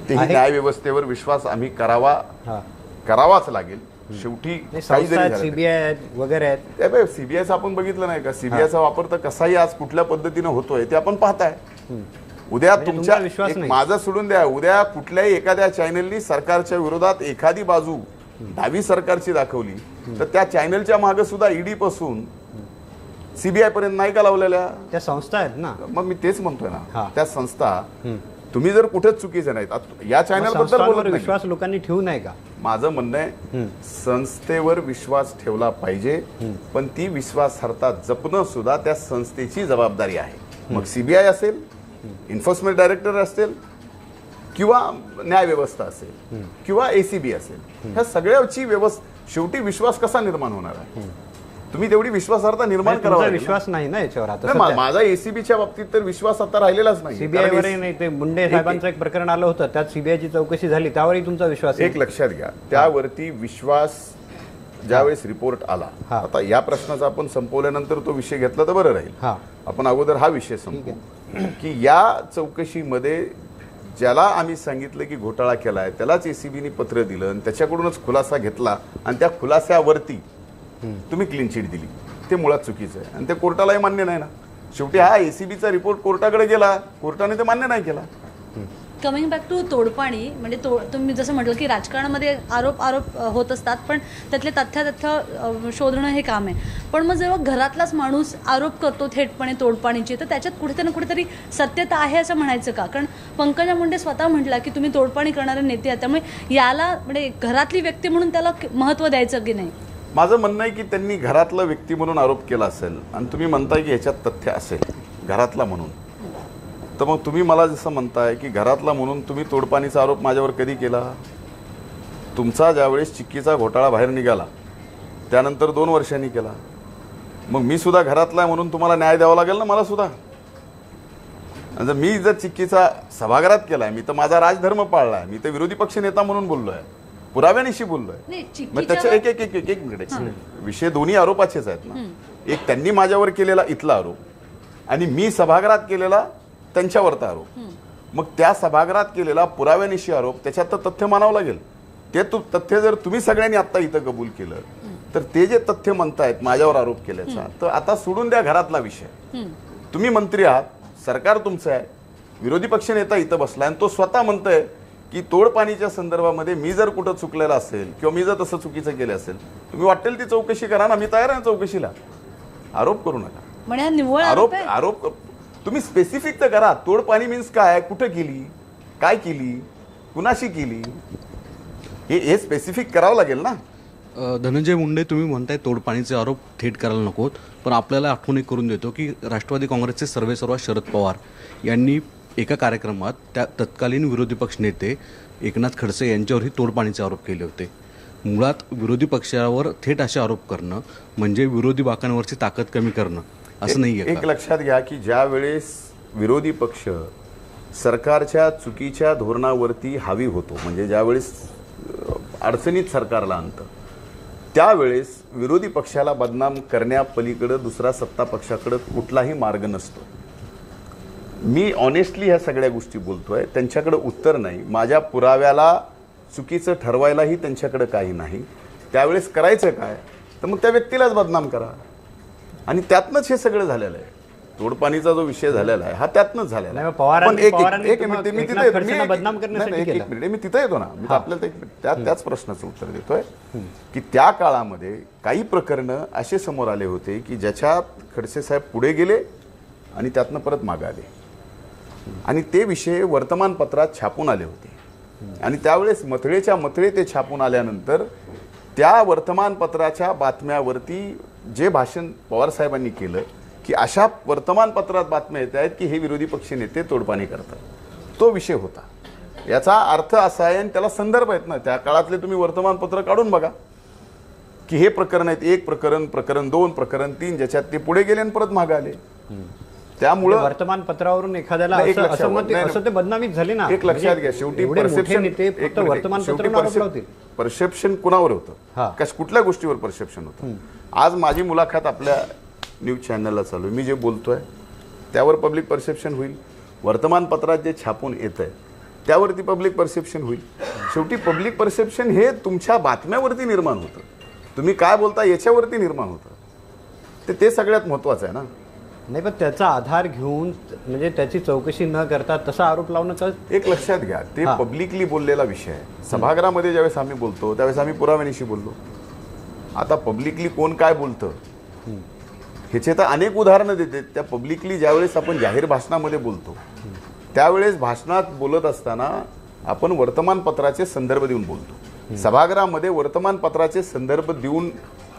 ते न्याय व्यवस्थेवर विश्वास आम्ही करावाच लागेल. शेवटी काही जरी CBI वगैरे आहेत, CBIचा आपण बघितलं नाही का? CBIचा वापर तर कसाही आज कुठल्या पद्धतीने होतोय ते आपण पाहताय. उद्या म्हणजे तुमच्या तुमचा विश्वास एक नाही. माझं सोडून द्या, उद्या कुठल्याही एखाद्या चॅनलनी सरकारच्या विरोधात एखादी बाजू डावी सरकारची दाखवली तर त्या चॅनलच्या मागे सुद्धा ईडी पासून सीबीआय पर्यंत नाही का लावलेल्या? त्या संस्था आहेत ना. मग मी तेच म्हणतोय हा. ना, त्या संस्था तुम्ही जर कुठेच चुकीचे नाहीत, या चॅनल बद्दल संस्थांवर बोलत नाही. विश्वास लोकांनी ठेवू नये का? माझं म्हणणं आहे संस्थेवर विश्वास ठेवला पाहिजे, पण ती विश्वासार्हता जपणं सुद्धा त्या संस्थेची जबाबदारी आहे. मग सीबीआय असेल, एन्फोर्समेंट डायरेक्टर असेल, किंवा न्याय व्यवस्था असेल, किंवा एसीबी असेल, ह्या सगळ्याची शेवटी विश्वास कसा निर्माण होणार आहे? तुम्ही तेवढी विश्वासार्हता निर्माण तुमचा करावा. विश्वास नाही ना याच्यावर आता नाही, सध्या. माझा एसीबीच्या बाबतीत तर विश्वास आता राहिलेलाच नाही. सीबीआय कारण वरही नाही, ते मुंडे साहेबांचं एक प्रकरण आलं होतं, त्यात सीबीआयची चौकशी झाली, त्यावरही तुमचा विश्वास आहे? एक लक्षात घ्या, त्यावरती विश्वास ज्यावेळेस रिपोर्ट आला, हा. आता या प्रश्नाचा आपण संपवल्यानंतर तो विषय घेतला तर बरं राहील. हा. आपण अगोदर हा विषय संपवू की या चौकशीमध्ये ज्याला आम्ही सांगितलं की घोटाळा केलाय त्यालाच एसीबीने पत्र दिलं आणि त्याच्याकडूनच खुलासा घेतला आणि त्या खुलास्यावरती तुम्ही क्लीन चिट दिली, ते मुळात चुकीचं आहे आणि ते कोर्टालाही मान्य नाही ना. शेवटी हा एसीबीचा रिपोर्ट कोर्टाकडे गेला, कोर्टाने ते मान्य नाही केला. कमिंग बॅक टू तोडपाणी, म्हणजे तुम्ही जसं म्हटलं की राजकारणामध्ये आरोप होत असतात, पण त्यातले तथ्य शोधणं हे काम आहे. पण मग जेव्हा घरातलाच माणूस आरोप करतो थेटपणे तोडपाणीची, तर त्याच्यात कुठेतरी ना कुठेतरी सत्यता आहे असं म्हणायचं का? कारण पंकजा मुंडे स्वतः म्हटला की तुम्ही तोडपाणी करणारे नेते आहात, त्यामुळे याला म्हणजे घरातली व्यक्ती म्हणून त्याला महत्त्व द्यायचं की नाही? माझं म्हणणं आहे की त्यांनी घरातला व्यक्ती म्हणून आरोप केला असेल आणि तुम्ही म्हणताय की ह्याच्यात तथ्य असेल घरातला म्हणून, तर मग तुम्ही मला जसं म्हणताय की घरातला म्हणून तुम्ही तोडपाणीचा आरोप माझ्यावर कधी केला? तुमचा ज्यावेळेस चिक्कीचा घोटाळा बाहेर निघाला त्यानंतर 2 वर्षांनी केला. मग मी सुद्धा घरातला आहे म्हणून तुम्हाला न्याय द्यावा लागेल ना मला सुद्धा. आणि मी जर चिक्कीचा सभागृहात केलाय, मी तर माझा राजधर्म पाळलाय, मी तर विरोधी पक्ष नेता म्हणून बोललोय, पुराव्यानिशी बोललोय. मग त्याचे एक मिनिट, विषय दोन्ही आरोपाचेच आहेत ना. एक त्यांनी माझ्यावर केलेला इथला आरोप आणि मी सभागृहात केलेला त्यांच्यावरचा आरोप. मग त्या सभागृहात केलेला पुराव्यानिशी आरोप, त्याच्यात तर तथ्य मानावं लागेल. ते तथ्य जर तुम्ही सगळ्यांनी आता इथं कबूल केलं तर ते जे तथ्य म्हणतायत माझ्यावर आरोप केल्याचा, तर आता सोडून द्या घरातला विषय. तुम्ही मंत्री आहात, सरकार तुमचं आहे, विरोधी पक्ष नेता इथं बसलाय आणि तो स्वतः म्हणतोय की तोडपाणीच्या संदर्भामध्ये मी जर कुठं चुकलेला असेल किंवा मी जर तसं चुकीचं केलं असेल, तुम्ही वाटेल ती चौकशी करा ना, मी तयार आहे चौकशीला. आरोप करू नका. म्हणजे हा निव्वळ आरोप तुम्ही स्पेसिफिक तर करा. तोडपाणी मीन्स काय, कुठं केली, काय केली, कुणाशी केली, हे स्पेसिफिक करावं लागेल ना. धनंजय मुंडे, तुम्ही म्हणताय तोडपाणीचे आरोप थेट करायला नकोत, पण आपल्याला आठवण एक करून देतो की राष्ट्रवादी काँग्रेसचे सर्वेसर्वा शरद पवार यांनी एका कार्यक्रमात त्या तत्कालीन विरोधी पक्ष नेते एकनाथ खडसे यांच्यावरही तोडपाणीचे आरोप केले होते. मुळात विरोधी पक्षावर थेट असे आरोप करणं म्हणजे विरोधी बाकांवरची ताकद कमी करणं असं नाही आहे. एक लक्षात घ्या की ज्या वेळेस विरोधी पक्ष सरकारच्या चुकीच्या धोरणावरती हावी होतो, म्हणजे ज्यावेळेस अडचणीत सरकारला आणतं, त्यावेळेस विरोधी पक्षाला बदनाम करण्यापलीकडे दुसरा सत्ता पक्षाकडे कुठलाही मार्ग नसतो. मी ऑनेस्टली ह्या सगळ्या गोष्टी बोलतोय, त्यांच्याकडे उत्तर नाही. माझ्या पुराव्याला चुकीचं ठरवायलाही त्यांच्याकडे काही नाही. त्यावेळेस करायचं काय, तर मग त्या व्यक्तीलाच बदनाम करा. आणि त्यातनंच हे सगळं झालेलं आहे. तोडपाणीचा जो विषय झालेला आहे हा त्यातनंच झालेला आहे. पण एक मिनिट, मी तिथे येतो ना. मी आपल्याला त्याच प्रश्नाचं उत्तर देतोय की त्या काळामध्ये काही प्रकरणं असे समोर आले होते की ज्याच्यात खडसे साहेब पुढे गेले आणि त्यातनं परत मागे आले आणि ते विषय वर्तमानपत्रात छापून आले होते. आणि त्यावेळेस मथळेच्या मथळे ते छापून आल्यानंतर त्या वर्तमानपत्राच्या बातम्यावरती जे भाषण पवार साहेबांनी केलं की अशा वर्तमानपत्रात बातम्या येत आहेत की हे विरोधी पक्ष नेते तोडपाणी करतात, तो विषय होता. याचा अर्थ असा आहे आणि त्याला संदर्भ आहेत ना, त्या काळातले तुम्ही वर्तमानपत्र काढून बघा की हे प्रकरण आहेत, 1 प्रकरण, प्रकरण 2, प्रकरण 3, ज्याच्यात ते पुढे गेले आणि परत मागे आले. त्यामुळे वर्तमानपत्रावरून एखाद्याला असं ते बदनामीच झाली ना. एक लक्षात घ्या, शेवटी परसेप्शन कुणावर होतं, कुठल्या गोष्टीवर परसेप्शन होतं. आज माझी मुलाखत आपल्या न्यूज चॅनलला चालू आहे, मी जे बोलतोय त्यावर पब्लिक परसेप्शन होईल. वर्तमानपत्रात जे छापून येत आहे त्यावरती पब्लिक परसेप्शन होईल. शेवटी पब्लिक परसेप्शन हे तुमच्या बातम्यावरती निर्माण होतं, तुम्ही काय बोलता याच्यावरती निर्माण होतं. ते सगळ्यात महत्त्वाचं आहे ना. नाही, पण त्याचा आधार घेऊन म्हणजे त्याची चौकशी न करता तसा आरोप लावणं तर एक लक्षात घ्या, ते हा. पब्लिकली बोललेला विषय आहे. सभागृहामध्ये ज्यावेळेस आम्ही बोलतो त्यावेळेस आम्ही पुराव्यानिशी बोललो. आता पब्लिकली कोण काय बोलतं ह्याचे तर अनेक उदाहरणं देते. त्या पब्लिकली ज्यावेळेस आपण जाहीर भाषणामध्ये बोलतो त्यावेळेस भाषणात बोलत असताना आपण वर्तमानपत्राचे संदर्भ देऊन बोलतो. सभागृहामध्ये वर्तमानपत्राचे संदर्भ देऊन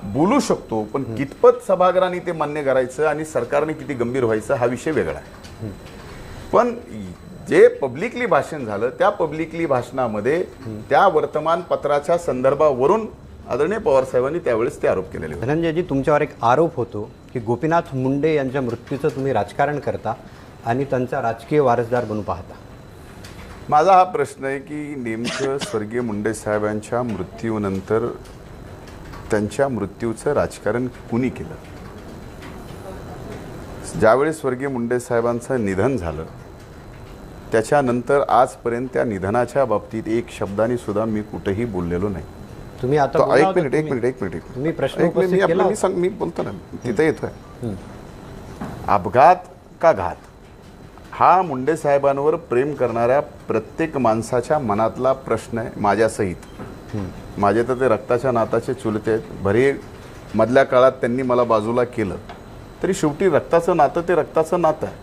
बोलू शकतो, पण कितपत सभागृहाने ते मान्य करायचं आणि सरकारने किती गंभीर व्हायचं हा विषय वेगळा आहे. पण जे पब्लिकली भाषण झालं त्या पब्लिकली भाषणामध्ये त्या वर्तमानपत्राच्या संदर्भावरून आदरणीय पवार साहेबांनी त्यावेळेस ते आरोप केलेले होते. धनंजयजी, तुमच्यावर एक आरोप होतो की गोपीनाथ मुंडे यांच्या मृत्यूचं तुम्ही राजकारण करता आणि त्यांचा राजकीय वारसदार बनू पाहता. माझा हा प्रश्न आहे की नेमकं स्वर्गीय मुंडे साहेबांच्या मृत्यूनंतर त्यांच्या मृत्यूचं राजकारण कुणी केलं? ज्यावेळेस स्वर्गीय मुंडे साहेबांचं निधन झालं त्याच्यानंतर आजपर्यंत त्या निधनाच्या बाबतीत एक शब्दाने सुद्धा मी कुठेही बोललेलो नाही. तुम्ही आता तो बोला एक होता, मिनिट तुम्ही प्रश्न एक मिनिट, उपस्थित केला होता. मी बोलतो ना, तिथे येतोय. अपघात का घात हा मुंडे साहेबांवर प्रेम करणाऱ्या प्रत्येक माणसाच्या मनातला प्रश्न आहे. माझ्यासहित माझे तर ते रक्ताच्या नाताचे चुलते आहेत. भरे मधल्या काळात त्यांनी मला बाजूला केलं तरी शेवटी रक्ताचं नातं ते रक्ताचं नातं आहे.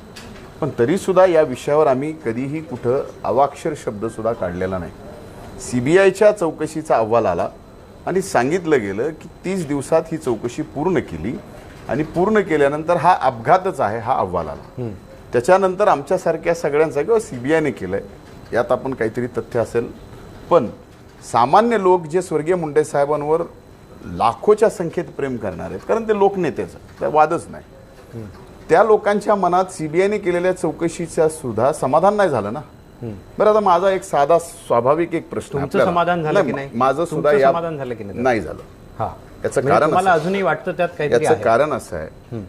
पण तरीसुद्धा या विषयावर आम्ही कधीही कुठं अवाक्षर शब्दसुद्धा काढलेला नाही. CBIच्या चौकशीचा अहवाल आला आणि सांगितलं गेलं की 30 दिवसात ही चौकशी पूर्ण केली आणि पूर्ण केल्यानंतर हा अपघातच आहे हा अहवाल आला. त्याच्यानंतर आमच्यासारख्या सगळ्यांचा किंवा CBIने केलं आहे यात आपण काहीतरी तथ्य असेल. पण सामान्य लोक जे स्वर्गीय मुंडे साहेबांवर लाखोच्या संख्येत प्रेम करणार आहेत, कारण ते लोकनेतेच त्या वादच नाही, त्या लोकांच्या मनात CBIने केलेल्या चौकशीचा सुद्धा समाधान नाही झालं ना. बरं, आता माझा एक साधा स्वाभाविक एक प्रश्न आहे तुमचं आपल्याला. समाधान झालं की नाही? माझं सुद्धा तुमचं या समाधान झालं की नाही? नाही झालं. हा, याचं म्हणजे कारण तुम्हाला असं- अजूनही वाटतं त्यात काहीतरी याचं आहे. कारण असं आहे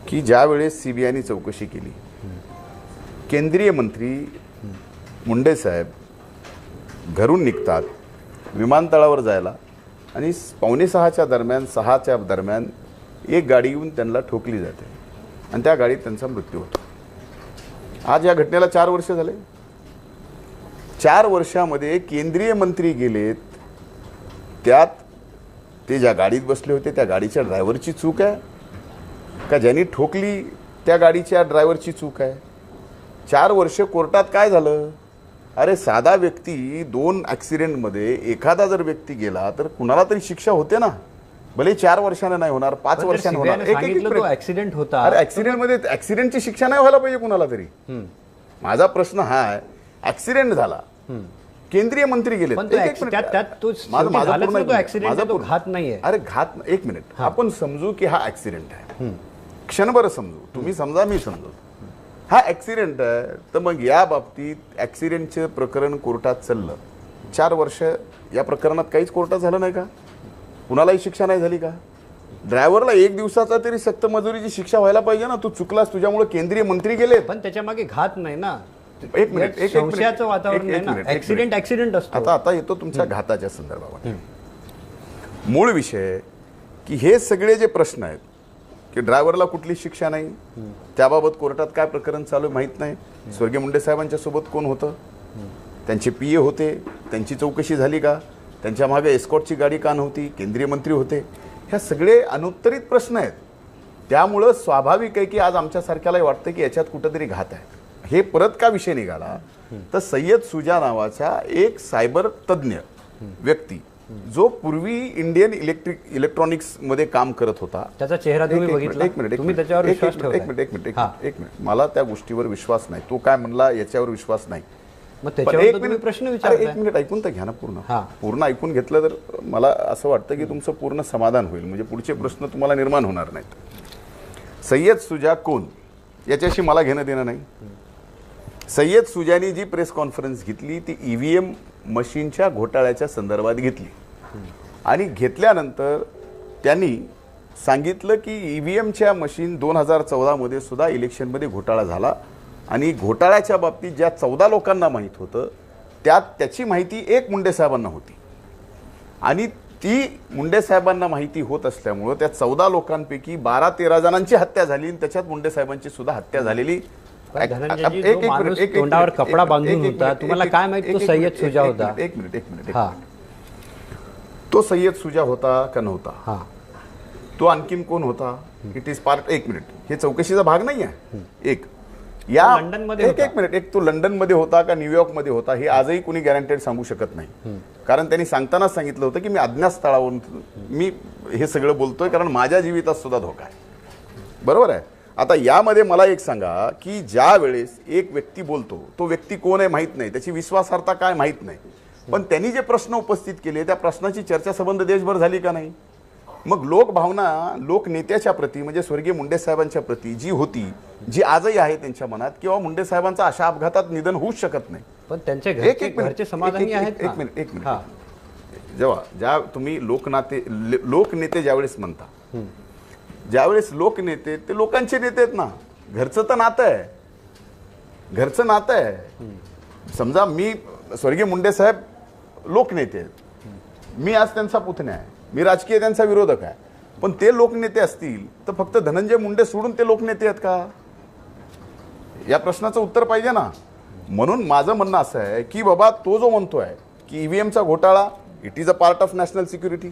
की ज्या वेळेस CBIने चौकशी केली, केंद्रीय मंत्री मुंडे साहेब घरून निघतात विमानतळावर जायला आणि 5:45च्या दरम्यान 6च्या दरम्यान एक गाडी येऊन त्यांना ठोकली जाते आणि त्या गाडीत त्यांचा मृत्यू होतो. आज या घटनेला 4 वर्ष झाले. 4 वर्षामध्ये केंद्रीय मंत्री गेलेत, त्यात ते ज्या गाडीत बसले होते त्या गाडीच्या ड्रायव्हरची चूक आहे का ज्यांनी ठोकली त्या गाडीच्या ड्रायव्हरची चूक आहे? 4 वर्ष कोर्टात काय झालं? अरे साधा व्यक्ती 2 ॲक्सिडेंटमध्ये एखादा जर व्यक्ती गेला तर कुणाला तरी शिक्षा होते ना, भले 4 वर्षानं नाही होणार, 5 पण ते वर्षानं CBI होणार. ने सांगितलं तो ऍक्सिडेंट होता. अरे ऍक्सिडेंटमध्ये ऍक्सिडेंटची शिक्षा नाही व्हायला पाहिजे कुणाला तरी. माझा प्रश्न हा आहे, ऍक्सिडेंट झाला, केंद्रीय मंत्री गेले, पण तो त्यात तो शेवटी झालाच ना, तो accident आहे, तो घात नाहीये. अरे घात, एक मिनिट, आपण समजू की हा ऍक्सिडेंट आहे, क्षणभर समजू, तुम्ही समजा मी समजू, हा ऍक्सिडेंट आहे. तर मग या बाबतीत ऍक्सिडेंटचं प्रकरण कोर्टात चाललं 4 वर्ष, या प्रकरणात काहीच कोर्टात झालं नाही का? कुणालाही शिक्षा नाही झाली का? ड्रायव्हरला 1 दिवसाचा तरी सक्त मजुरीची शिक्षा व्हायला पाहिजे ना. तू चुकलास, तुझ्यामुळे केंद्रीय मंत्री गेले. पण त्याच्या मागे घात नाही ना. एक मिनिट, संशयाचं वातावरण आहे ना. ऍक्सिडेंट असतो. आता येतो तुमच्या घाताच्या संदर्भामध्ये. मूळ विषय की हे सगळे जे प्रश्न आहेत की ड्रायव्हरला कुठली शिक्षा नाही, त्याबाबत कोर्टात काय प्रकरण चालू आहे माहीत नाही. स्वर्गीय मुंडे साहेबांच्या सोबत कोण होतं? त्यांचे PA होते, त्यांची चौकशी झाली का? त्यांच्या मागे एस्कॉर्टची गाडी का नव्हती? केंद्रीय मंत्री होते. ह्या सगळे अनुत्तरित प्रश्न आहेत. त्यामुळं स्वाभाविक आहे की आज आमच्यासारख्यालाही वाटतं की याच्यात कुठंतरी घात आहे. हे परत का विषय निघाला तर सय्यद सुजा नावाचा एक सायबर तज्ज्ञ व्यक्ती जो पूर्वी इंडियन इलेक्ट्रॉनिक्स मध्ये काम करत होता, त्याचा चेहरा तुम्ही बघितला, तुम्ही त्याच्यावर विश्वास ठेवताय. एक मिनिट, मला त्या गोष्टीवर विश्वास नाही. तो काय म्हणला याच्यावर विश्वास नाही. मग त्याच्यावर तुम्ही प्रश्न विचारताय. एक मिनिट ऐकून तर घ्या ना पूर्ण. हा. पूर्ण ऐकून घेतलं तर मला असं वाटतं की तुमचं पूर्ण समाधान होईल, म्हणजे पुढचे प्रश्न तुम्हाला निर्माण होणार नाहीत. सय्यद सुजा कोण याच्याशी मला घेणं देणं नाही. सय्यद सुजानी जी प्रेस कॉन्फरन्स घेतली ती EVM मशीनच्या घोटाळ्याच्या संदर्भात घेतली आणि घेतल्यानंतर त्यांनी सांगितलं की EVMच्या मशीन 2014 मध्ये सुद्धा इलेक्शनमध्ये घोटाळा झाला आणि घोटाळ्याच्या बाबतीत ज्या 14 लोकांना माहीत होतं त्यात त्याची माहिती 1 मुंडे साहेबांना होती आणि ती मुंडे साहेबांना माहिती होत असल्यामुळं त्या 14 लोकांपैकी 12-13 जणांची हत्या झाली आणि त्याच्यात मुंडे साहेबांची सुद्धा हत्या झालेली. धनंजयजी, जो माणूस तोंडावर कपडा बांधून होता, तुम्हाला काय माहित तो सय्यद सुजा होता? एक मिनिट. हा, तो सय्यद सुजा होता का नव्हता? हा, तो आणखीन कोण होता? It is part. एक मिनिट, हे चौकशीचा भाग नाही आहे. एक या तो लंडनमध्ये होता. एक मिनिट, तो लंडनमध्ये होता का न्यूयॉर्कमध्ये होता हे आजही कुणी गॅरंटेड सांगू शकत नाही. कारण त्यांनी सांगतानाच सांगितलं होतं की मी अज्ञात स्थळावरून मी हे सगळं बोलतोय कारण माझ्या जीवितात सुद्धा धोका आहे. बरोबर आहे. आता यामध्ये मला एक सांगा की ज्या वेळेस एक व्यक्ती बोलतो, तो व्यक्ती कोण आहे माहित नाही, त्याची विश्वासार्हता काय माहित नाही, पण त्यांनी जे प्रश्न उपस्थित केले त्या प्रश्नाची चर्चा संबंध देशभर झाली का नाही? मग लोकभावना लोकनेत्याच्या प्रती म्हणजे स्वर्गीय मुंडे साहेबांच्या प्रती जी होती, जी आजही आहे त्यांच्या मनात, किंवा मुंडे साहेबांचं अशा अपघातात निधन होऊच शकत नाही. पण त्यांचे एक घरचे समाधानी आहेत ना? एक मिनिट. हा. ज्या तुम्ही लोकनेते ज्यावेळेस म्हणता, ज्यावेळेस लोकनेते ते लोकांचे नेते आहेत ना, घरचं तर नातं आहे, घरचं नातं आहे. समजा मी स्वर्गीय मुंडे साहेब लोकनेते आहेत, मी आज त्यांचा पुतण्या आहे, मी राजकीय त्यांचा विरोधक आहे, पण ते लोकनेते असतील तर फक्त धनंजय मुंडे सोडून ते लोकनेते आहेत का? या प्रश्नाचं उत्तर पाहिजे ना. म्हणून माझं म्हणणं असं आहे की बाबा तो जो म्हणतोय की ईव्हीएमचा घोटाळा it is a part of national security,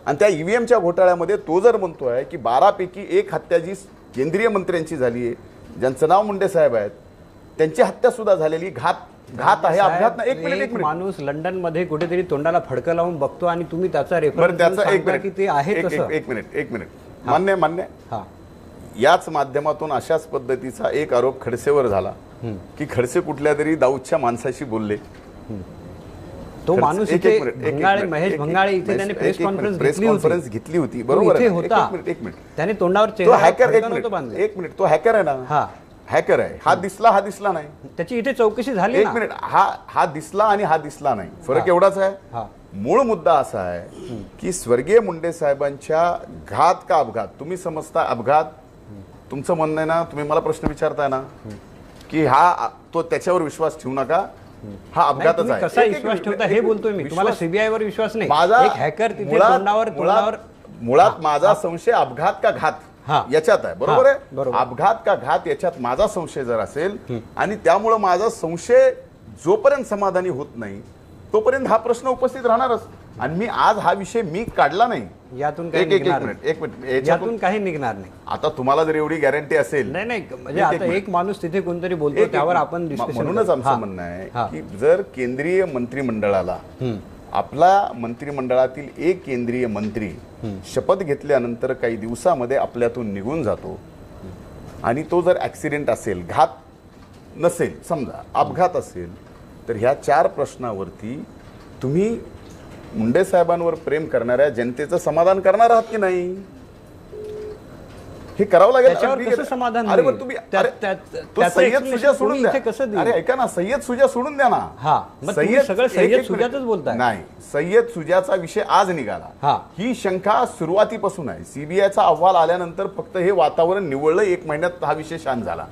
आणि त्या ईव्हीएमच्या घोटाळ्यामध्ये तो जर म्हणतोय की 12 पैकी 1 हत्या जी केंद्रीय मंत्र्यांची झाली आहे, ज्यांचं नाव मुंडे साहेब आहेत, त्यांची हत्या सुद्धा झालेली घात आहे, अपघात नाही. एक मिनिट. माणूस लंडन मध्ये कुठेतरी तोंडाला फडकं लावून बघतो आणि तुम्ही त्याचा बरं, रेफरन्स त्याचा एक सांगता की ते आहे मिनिट, तसं. एक मिनिट. मान्य. हा, याच माध्यमातून अशाच पद्धतीचा एक आरोप खडसेवर झाला की खडसे कुठल्या तरी दाऊदच्या माणसाशी बोलले. तो माणूस इथे भंगाळे, महेश भंगाळे इथे त्याने प्रेस कॉन्फरन्स घेतली होती. बरोबर इथे आहे. होता. एक मिनिट. त्याने तोंडावर तो चेहरा हॅकर, फडकं नव्हतं बांधलं. एक मिनिट, तो हॅकर आहे ना. हा, हॅकर आहे. हा दिसला नाही. त्याची इथे चौकशी झाली एक ना. मिनिट. हा दिसला आणि हा दिसला नाही, फरक एवढाच आहे. हा, मूळ मुद्दा असा आहे की स्वर्गीय मुंडे साहेबांच्या घात का अपघात, तुम्ही समजता अपघात, तुमचं म्हणणं आहे ना, तुम्ही मला प्रश्न विचारताय ना की तो त्याच्यावर विश्वास ठेवू नका, हा अपघातच तुम्ही आहे. कसा विश्वास ठेवता हे बोलतोय मी. तुम्हाला सीबीआय वर विश्वास नाही. माझा एक हॅकर तिथे तोंडावर मुळात माझा संशय अपघात का घात हा. याच्यात आहे. बरोबर आहे. बरोबर. अपघात का घात याच्यात माझा संशय जर असेल, आणि त्यामुळे माझा संशय जोपर्यंत समाधानी होत नाही तोपर्यंत हा प्रश्न उपस्थित राहणारच. आणि मी आज हा विषय मी काढला नाही. यातून काही निघणार नाही. एक मिनिट. यातून काही निघणार नाही. आता तुम्हाला जर एवढी गॅरंटी असेल, नाही म्हणजे आता एक माणूस तिथे कोणतरी बोलतो त्यावर आपण डिस्कशन. म्हणूनच आमचं म्हणणं आहे की जर केंद्रीय मंत्रिमंडळाला, आपला मंत्रिमंडळातील एक केंद्रीय मंत्री शपथ घेतल्यानंतर काही दिवसामध्ये आपल्यातून निघून जातो, आणि तो जर ऍक्सिडेंट असेल, घात नसेल, समजा अपघात असेल, तर ह्या 4 प्रश्नावरती तुम्ही मुंडे साहेबांवर प्रेम करणाऱ्या जनतेचं समाधान करणार आहात की नाही? हे करावं लागेल. त्याच्यावर कसं समाधान अरे होईल? पण तुम्ही त्याचं सय्यद सुजा सोडून कोणी इथे द्या. कसं देईल? अरे ऐका ना, सय्यद सुजा सोडून द्या ना. हा, मग तुम्ही सगळं सय्यद एक सुजाचंच मिनिट. बोलताय. नाही, सय्यद सुजाचा विषय आज निघाला. हा. ही शंका सुरुवातीपासून आहे. सीबीआयचा अहवाल आल्यानंतर फक्त हे वातावरण निवळलं, 1 महिन्यात हा विषय शांत झाला.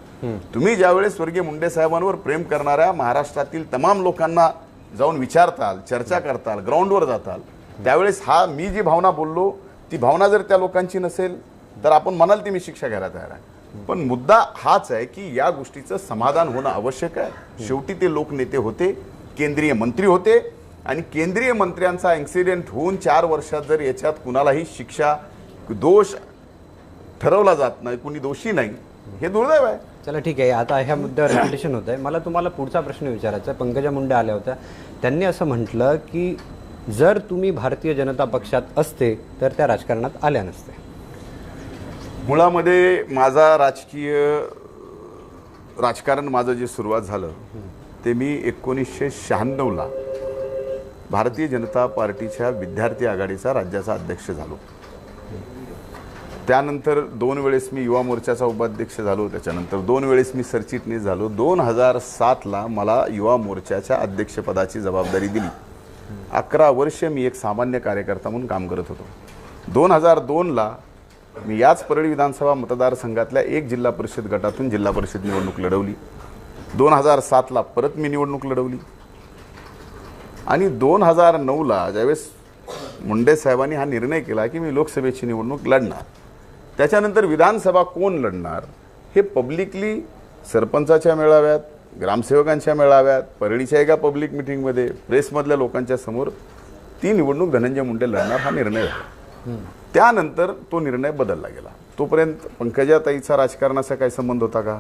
तुम्ही ज्यावेळेस स्वर्गीय मुंडे साहेबांवर प्रेम करणाऱ्या महाराष्ट्रातील तमाम लोकांना जाऊन विचारताल, चर्चा करताल, ग्राउंडवर जाताल, त्यावेळेस मी जी भावना बोललो ती भावना जर त्या लोकांची नसेल तर आपण म्हणाल ती मी शिक्षा घ्यायला तयार आहे. पण मुद्दा हाच आहे की या गोष्टीचं समाधान होणं आवश्यक आहे. शेवटी ते लोकनेते होते, केंद्रीय मंत्री होते, आणि केंद्रीय मंत्र्यांचा ऍक्सिडेंट होऊन 4 वर्षात जर याच्यात कुणालाही शिक्षा, दोष ठरवला जात नाही, कुणी दोषी नाही, हे दुर्दैव आहे. चला ठीक आहे. आता ह्या मुद्द्यावर रिपिटेशन होत आहे. मला तुम्हाला पुढचा प्रश्न विचारायचा आहे. पंकजा मुंडे आल्या होत्या, त्यांनी असं म्हटलं की जर तुम्ही भारतीय जनता पक्षात असते तर त्या राजकारणात आल्या नसते. मुळामध्ये माझा राजकारण माझं जे सुरुवात झालं ते मी 1996ला भारतीय जनता पार्टीच्या विद्यार्थी आघाडीचा राज्याचा अध्यक्ष झालो. त्यानंतर 2 वेळेस मी युवा मोर्चाचा उपाध्यक्ष झालो, त्याच्यानंतर 2 वेळेस मी सरचिटणीस झालो. 2007ला मला युवा मोर्चाच्या अध्यक्षपदाची जबाबदारी दिली. 11 वर्ष मी एक सामान्य कार्यकर्ता म्हणून काम करत होतो. 2002ला मी याच परळी विधानसभा मतदारसंघातल्या 1 जिल्हा परिषद गटातून जिल्हा परिषद निवडणूक लढवली. 2007ला परत मी निवडणूक लढवली, आणि 2009ला ज्यावेळेस मुंडे साहेबांनी हा निर्णय केला की मी लोकसभेची निवडणूक लढणार. त्याच्यानंतर विधानसभा कोण लढणार हे पब्लिकली सरपंचाच्या मेळाव्यात, ग्रामसेवकांच्या मेळाव्यात, परळीच्या एका पब्लिक मिटिंगमध्ये, प्रेसमधल्या लोकांच्या समोर ती निवडणूक धनंजय मुंडे लढणार हा निर्णय झाला. त्यानंतर तो निर्णय बदलला गेला. तोपर्यंत पंकजाताईचा राजकारणाचा काय संबंध होता का?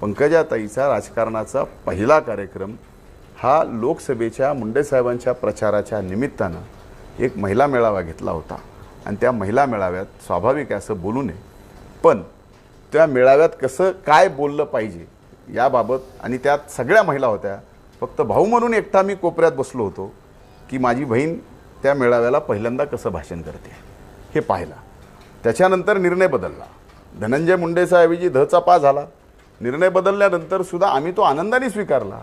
पंकजाताईचा राजकारणाचा पहिला कार्यक्रम हा लोकसभेच्या मुंडे साहेबांच्या प्रचाराच्या निमित्तानं एक महिला मेळावा घेतला होता. आणि त्या महिला मेळाव्यात स्वाभाविक आहे असं बोलू नये, पण त्या मेळाव्यात कसं काय बोललं पाहिजे याबाबत, आणि त्यात सगळ्या महिला होत्या, फक्त भाऊ म्हणून एकटा मी कोपऱ्यात बसलो होतो की माझी बहीण त्या मेळाव्याला पहिल्यांदा कसं भाषण करते हे पाहिलं. त्याच्यानंतर निर्णय बदलला. धनंजय मुंडेचा ऐवजी धचा पा झाला. निर्णय बदलल्यानंतर सुद्धा आम्ही तो आनंदाने स्वीकारला.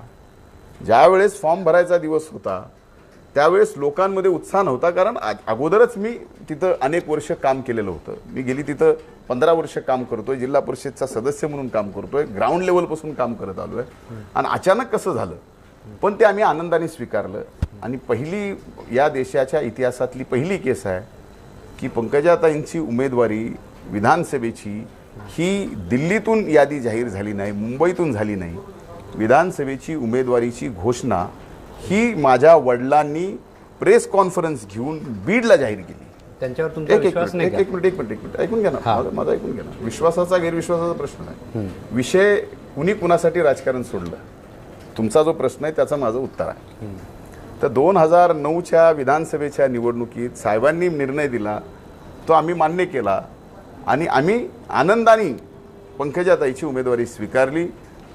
ज्यावेळेस फॉर्म भरायचा दिवस होता त्यावेळेस लोकांमध्ये उत्साह नव्हता, कारण अगोदरच मी तिथं अनेक वर्ष काम केलेलं होतं. मी गेली तिथं 15 वर्ष काम करतोय, जिल्हा परिषदचा सदस्य म्हणून काम करतोय, ग्राउंड लेवलपासून काम करत आलो आहे. आणि अचानक कसं झालं, पण ते आम्ही आनंदाने स्वीकारलं. आणि पहिली या देशाच्या इतिहासातली पहिली केस आहे की पंकजाताईंची उमेदवारी विधानसभेची ही दिल्लीतून यादी जाहीर झाली नाही, मुंबईतून झाली नाही. विधानसभेची उमेदवारीची घोषणा ही माझ्या वडिलांनी प्रेस कॉन्फरन्स घेऊन बीडला जाहीर केली. त्यांच्यावर तुमचा विश्वास नाही का? एक मिनिट ऐकून घ्या ना, माझा ऐकून घ्या ना. विश्वासाचा गैरविश्वासाचा प्रश्न नाही. विषय कुणी कुणासाठी राजकारण सोडलं, तुमचा जो प्रश्न आहे त्याचं माझं उत्तर आहे. तर 2009च्या विधानसभेच्या निवडणुकीत साहेबांनी निर्णय दिला, तो आम्ही मान्य केला आणि आम्ही आनंदाने पंकजाताईची उमेदवारी स्वीकारली.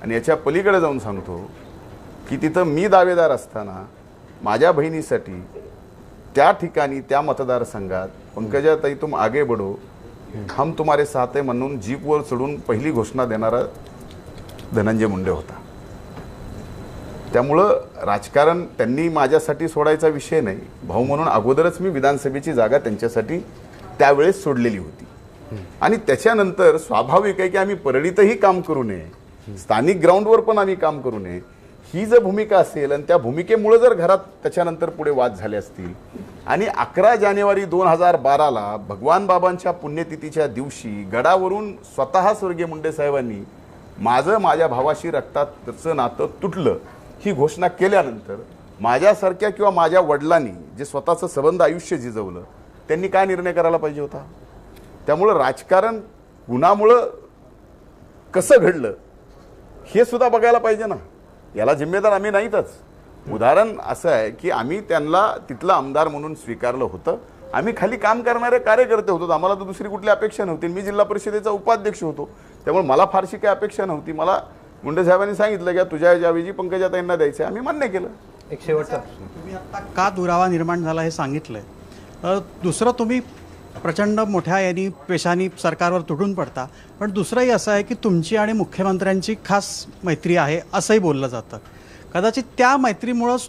आणि याच्या पलीकडे जाऊन सांगतो की तिथं मी दावेदार असताना माझ्या बहिणीसाठी त्या ठिकाणी त्या मतदारसंघात पंकजाताई तुम आगे बढो, हम तुम्हारे साथ है म्हणून जीपवर चढून पहिली घोषणा देणारा धनंजय मुंडे होता. त्यामुळं राजकारण त्यांनी माझ्यासाठी सोडायचा विषय नाही. भाऊ म्हणून अगोदरच मी विधानसभेची जागा त्यांच्यासाठी त्यावेळेस सोडलेली होती. आणि त्याच्यानंतर स्वाभाविक आहे की आम्ही परळीतही काम करू नये, स्थानिक ग्राउंडवर पण आम्ही काम करू नये, ही जर भूमिका असेल आणि त्या भूमिकेमुळे जर घरात त्याच्यानंतर पुढे वाद झाले असतील. आणि 11 जानेवारी 2012ला भगवान बाबांच्या पुण्यतिथीच्या दिवशी गडावरून स्वतः स्वर्गीय मुंडे साहेबांनी माझ्या भावाशी रक्ताचं नातं तुटलं ही घोषणा केल्यानंतर माझ्यासारख्या किंवा माझ्या वडिलांनी जे स्वतःचं संबंध आयुष्य जिजवलं त्यांनी काय निर्णय करायला पाहिजे होता. त्यामुळं राजकारण कुणामुळं कसं घडलं हे सुद्धा बघायला पाहिजे ना. याला जिम्मेदार आम्ही नाहीतच. उदाहरण असं आहे की आम्ही त्यांना तिथला आमदार म्हणून स्वीकारलं होतं. आम्ही खाली काम करणारे कार्यकर्ते होतो, आम्हाला तर दुसरी कुठली अपेक्षा नव्हती. मी जिल्हा परिषदेचा उपाध्यक्ष होतो, त्यामुळे मला फारशी काही अपेक्षा नव्हती. मला मुंडे साहेबांनी सांगितलं की तुझ्या ऐवजी पंकजाताईंना द्यायचं, आम्ही मान्य केलं. एक शेवटचा तुम्ही आता का दुरावा निर्माण झाला हे सांगितलंय. दुसरं, तुम्ही प्रचंड मोठ्या यांनी पेशानी सरकारवर तुटून पडता, पण दुसरंही असं आहे की तुमची आणि मुख्यमंत्र्यांची खास मैत्री आहे असंही बोललं जातं. कदाचित त्या मैत्रीमुळंच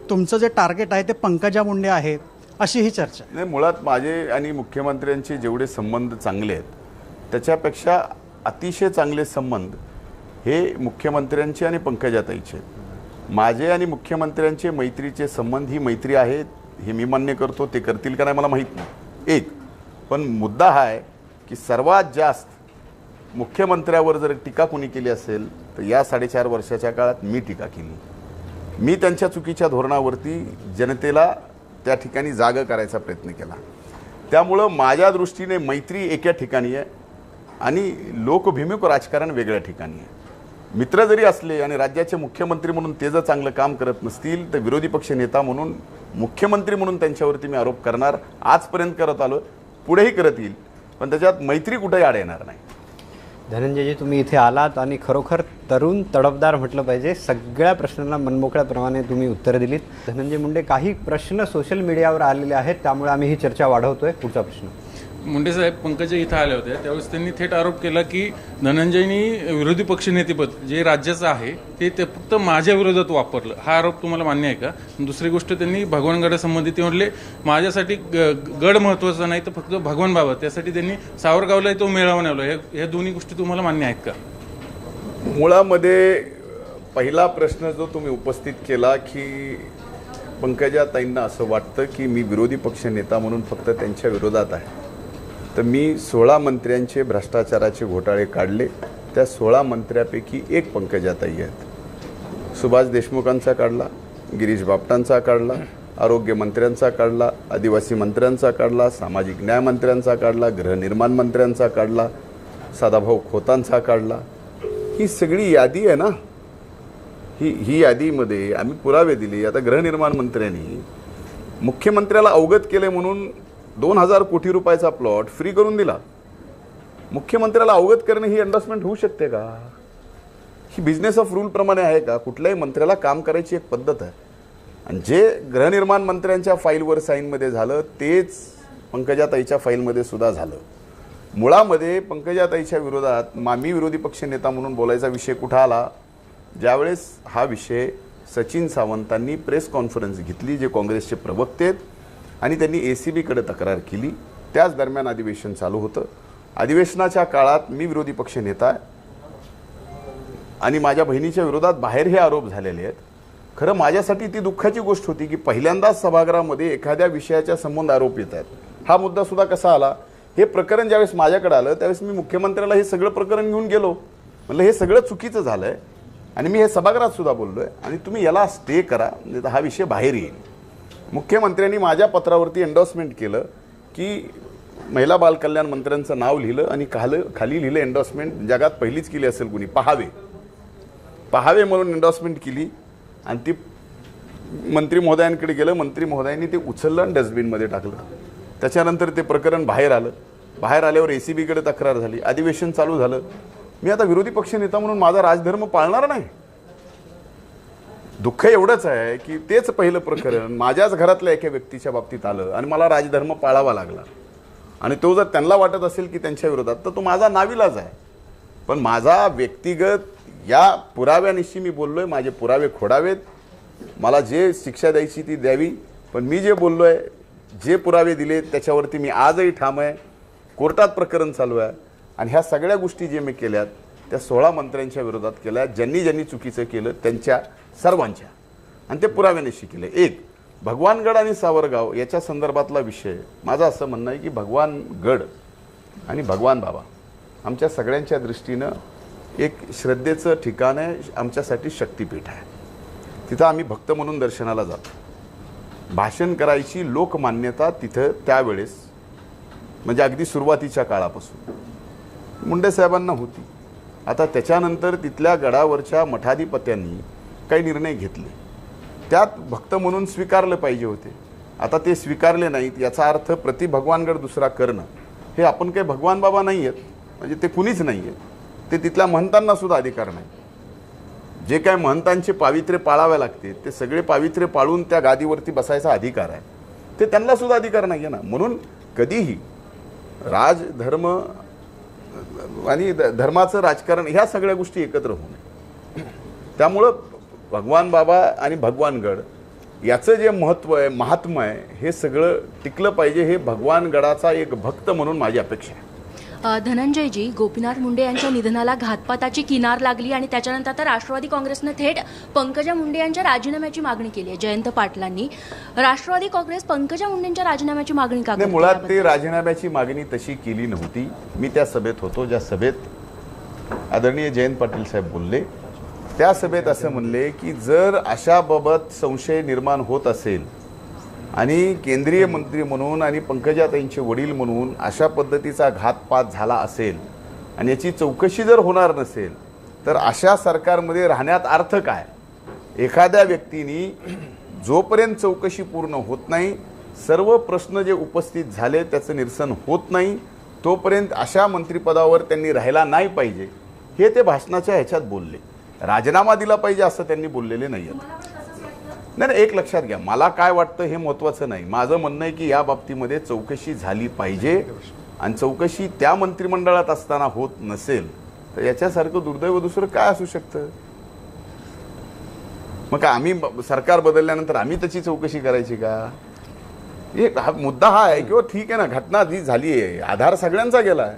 तुमचं जे टार्गेट आहे ते पंकजा मुंडे आहे अशी ही चर्चा. नाही, मुळात माझे आणि मुख्यमंत्र्यांचे जेवढे संबंध चांगले आहेत त्याच्यापेक्षा अतिशय चांगले संबंध हे मुख्यमंत्र्यांचे आणि पंकजाताईचे. माझे आणि मुख्यमंत्र्यांचे मैत्रीचे संबंध ही मैत्री आहेत हे मी मान्य करतो. ते करतील का नाही मला माहीत नाही. एक पण मुद्दा हा आहे की सर्वात जास्त मुख्यमंत्र्यावर जर टीका कोणी केली असेल तर या 4.5 वर्षाच्या काळात मी टीका केली. मी त्यांच्या चुकीच्या धोरणावरती जनतेला त्या ठिकाणी जागं करायचा प्रयत्न केला. त्यामुळं माझ्या दृष्टीने मैत्री एका ठिकाणी आहे आणि लोकभिमुख राजकारण वेगळ्या ठिकाणी आहे. मित्र जरी असले आणि राज्याचे मुख्यमंत्री म्हणून ते जर चांगलं काम करत नसतील तर विरोधी पक्ष नेता म्हणून मुख्यमंत्री म्हणून त्यांच्यावरती मी आरोप करणार. आजपर्यंत करत आलो, पुढेही करत येईल, पण त्याच्यात मैत्री कुठेही आड येणार नाही. धनंजयजी, तुम्ही इथे आलात आणि खरोखर तरुण तडफदार म्हटलं पाहिजे. सगळ्या प्रश्नांना मनमोकळ्याप्रमाणे तुम्ही उत्तरं दिलीत. धनंजय मुंडे, काही प्रश्न सोशल मीडियावर आलेले आहेत त्यामुळे आम्ही ही चर्चा वाढवतोय. पुढचा प्रश्न. मुंडे साहेब पंकजा इथं आले होते त्यावेळेस त्यांनी थेट आरोप केला की धनंजयनी विरोधी पक्षनेतेपद जे राज्याचं आहे ते फक्त माझ्या विरोधात वापरलं. हा आरोप तुम्हाला मान्य आहे का? दुसरी गोष्ट, त्यांनी भगवानगडासंबंधी ते म्हटले माझ्यासाठी गड महत्त्वाचा नाही तर फक्त भगवान बाबा, त्यासाठी त्यांनी सावरगावला तो मेळावा नेवला. ह्या दोन्ही गोष्टी तुम्हाला मान्य आहेत का? मुळामध्ये पहिला प्रश्न जो तुम्ही उपस्थित केला की पंकजाताईंना असं वाटतं की मी विरोधी पक्ष नेता म्हणून फक्त त्यांच्या विरोधात आहे, तर मी 16 मंत्र्यांचे भ्रष्टाचाराचे घोटाळे काढले. त्या 16 मंत्र्यापैकी एक पंकजाताई आहेत. सुभाष देशमुखांचा काढला, गिरीश बापटांचा काढला, आरोग्य मंत्र्यांचा काढला, आदिवासी मंत्र्यांचा काढला, सामाजिक न्याय मंत्र्यांचा काढला, गृहनिर्माण मंत्र्यांचा काढला, सदाभाऊ खोतांचा काढला. ही सगळी यादी आहे ना. ही यादीमध्ये आम्ही पुरावे दिले. आता गृहनिर्माण मंत्र्यांनी मुख्यमंत्र्याला अवगत केले म्हणून 2000 कोटी रुपयाचा प्लॉट फ्री करून दिला. मुख्यमंत्र्याला अवगत करणे ही एंडोर्समेंट होऊ शकते का? ही बिझनेस ऑफ रूल प्रमाणे आहे का? कुठल्याही मंत्र्याला काम करायची एक पद्धत आहे. आणि जे गृहनिर्माण मंत्र्यांच्या फाईलवर साईनमध्ये झालं तेच पंकजाताईच्या फाईलमध्ये सुद्धा झालं. मुळामध्ये पंकजाताईच्या विरोधात मी विरोधी पक्ष नेता म्हणून बोलायचा विषय कुठं आला? ज्यावेळेस हा विषय सचिन सावंतांनी प्रेस कॉन्फरन्स घेतली, जे काँग्रेसचे प्रवक्ते आहेत, आणि त्यांनी ACBकडे तक्रार केली. त्याच दरम्यान अधिवेशन चालू होतं. अधिवेशनाच्या काळात मी विरोधी पक्ष नेता आहे आणि माझ्या बहिणीच्या विरोधात बाहेर हे आरोप झालेले आहेत. खरं माझ्यासाठी ती दुःखाची गोष्ट होती की पहिल्यांदाच सभागृहामध्ये एखाद्या विषयाच्या संबंध आरोप येत आहेत. हा मुद्दा सुद्धा कसा आला? हे प्रकरण ज्यावेळेस माझ्याकडे आलं त्यावेळेस मी मुख्यमंत्र्याला हे सगळं प्रकरण घेऊन गेलो. म्हणलं हे सगळं चुकीचं झालं आहे आणि मी हे सभागृहात सुद्धा बोललो आहे आणि तुम्ही याला स्टे करा, म्हणजे हा विषय बाहेर येईल. मुख्यमंत्र्यांनी माझ्या पत्रावरती एंडोर्समेंट केलं की महिला बाल कल्याण मंत्र्यांचं नाव लिहिलं आणि खाली लिहिलं एंडोर्समेंट, जगात पहिलीच केली असेल कुणी, पहावे म्हणून एंडोर्समेंट केली. आणि ती मंत्री महोदयांकडे गेलं. मंत्री महोदयांनी ते उचललं आणि डस्टबिनमध्ये टाकलं. त्याच्यानंतर ते प्रकरण बाहेर आलं. बाहेर आल्यावर ACBकडे तक्रार झाली, अधिवेशन चालू झालं. मी आता विरोधी पक्ष नेता म्हणून माझा राजधर्म पाळणार नाही. दुःख एवढंच आहे की तेच पहिलं प्रकरण माझ्याच घरातल्या एका व्यक्तीच्या बाबतीत आलं आणि मला राजधर्म पाळावा लागला. आणि तो जर त्यांना वाटत असेल की त्यांच्या विरोधात, तर तो माझा नाविलाज आहे. पण माझा व्यक्तिगत या पुराव्यानिशी मी बोललोय. माझे पुरावे खोडावेत. मला जे शिक्षा द्यायची ती द्यावी. पण मी जे बोललोय, जे पुरावे दिले त्याच्यावरती मी आजही ठाम आहे. कोर्टात प्रकरण चालू आहे. आणि ह्या सगळ्या गोष्टी जे मी केल्यात त्या 16 मंत्र्यांच्या विरोधात केल्या, ज्यांनी चुकीचं केलं त्यांच्या सर्वांच्या, आणि ते पुराव्यानिशी केले. एक भगवानगड आणि सावरगाव याच्या संदर्भातला विषय, माझं असं म्हणणं आहे की भगवानगड आणि भगवान बाबा आमच्या सगळ्यांच्या दृष्टीनं एक श्रद्धेचं ठिकाण आहे, आमच्यासाठी शक्तिपीठ आहे. तिथं आम्ही भक्त म्हणून दर्शनाला जातो. भाषण करायची लोकमान्यता तिथं त्यावेळेस, म्हणजे अगदी सुरुवातीच्या काळापासून मुंडे साहेबांना होती. आता त्याच्यानंतर तिथल्या गडावरच्या मठाधिपत्यांनी काही निर्णय घेतले, त्यात भक्त म्हणून स्वीकारलं पाहिजे होते. आता ते स्वीकारले नाहीत. याचा अर्थ प्रति भगवानगड दुसरा करणं, हे आपण काही भगवान बाबा नाही आहेत, म्हणजे ते कुणीच नाही आहेत. ते तिथल्या महंतांना सुद्धा अधिकार नाही. जे काय महंतांचे पावित्र्य पाळावे लागते ते सगळे पावित्र्य पाळून त्या गादीवरती बसायचा अधिकार आहे, ते त्यांना सुद्धा अधिकार नाही आहे ना. म्हणून कधीही राजधर्म आणि धर्माचं राजकारण ह्या सगळ्या गोष्टी एकत्र होऊ नये. त्यामुळं भगवान बाबा आणि भगवानगड याचं जे महत्त्व आहे, महात्म्य आहे, हे सगळं टिकलं पाहिजे. हे भगवानगडाचा एक भक्त म्हणून माझी अपेक्षा आहे. धनंजयजी, गोपीनाथ मुंडे यांच्या निधनाला घातपाताची किनार लागली आणि त्याच्यानंतर आता राष्ट्रवादी काँग्रेसनं थेट पंकजा मुंडे यांच्या राजीनाम्याची मागणी केली आहे. जयंत पाटलांनी राष्ट्रवादी काँग्रेस पंकजा मुंडेंच्या राजीनाम्याची मागणी का करते? मुळात ते राजीनाम्याची मागणी तशी केली नव्हती. मी त्या सभेत होतो, ज्या सभेत आदरणीय जयंत पाटील साहेब बोलले. त्या सभेत असं म्हणले की जर अशाबाबत संशय निर्माण होत असेल आणि केंद्रीय मंत्री म्हणून आणि पंकजाताईंचे वडील म्हणून अशा पद्धतीचा घातपात झाला असेल आणि याची चौकशी जर होणार नसेल तर अशा सरकारमध्ये राहण्यात अर्थ काय? एखाद्या व्यक्तीने जोपर्यंत चौकशी पूर्ण होत नाही, सर्व प्रश्न जे उपस्थित झाले त्याचं निरसन होत नाही, तोपर्यंत अशा मंत्रिपदावर त्यांनी राहायला नाही पाहिजे, हे ते भाषणाच्या ह्याच्यात बोलले. राजीनामा दिला पाहिजे असं त्यांनी बोललेले नाही आहेत. नाही, एक लक्षात घ्या, मला काय वाटतं हे महत्त्वाचं नाही. माझं म्हणणं आहे की या बाबतीमध्ये चौकशी झाली पाहिजे आणि चौकशी त्या मंत्रिमंडळात असताना होत नसेल तर याच्यासारखं दुर्दैव दुसरं काय असू शकतं? मग काय आम्ही सरकार बदलल्यानंतर आम्ही त्याची चौकशी करायची का? एक मुद्दा हा आहे की ठीक आहे ना, घटना जी झाली आहे, आधार सगळ्यांचा गेला आहे,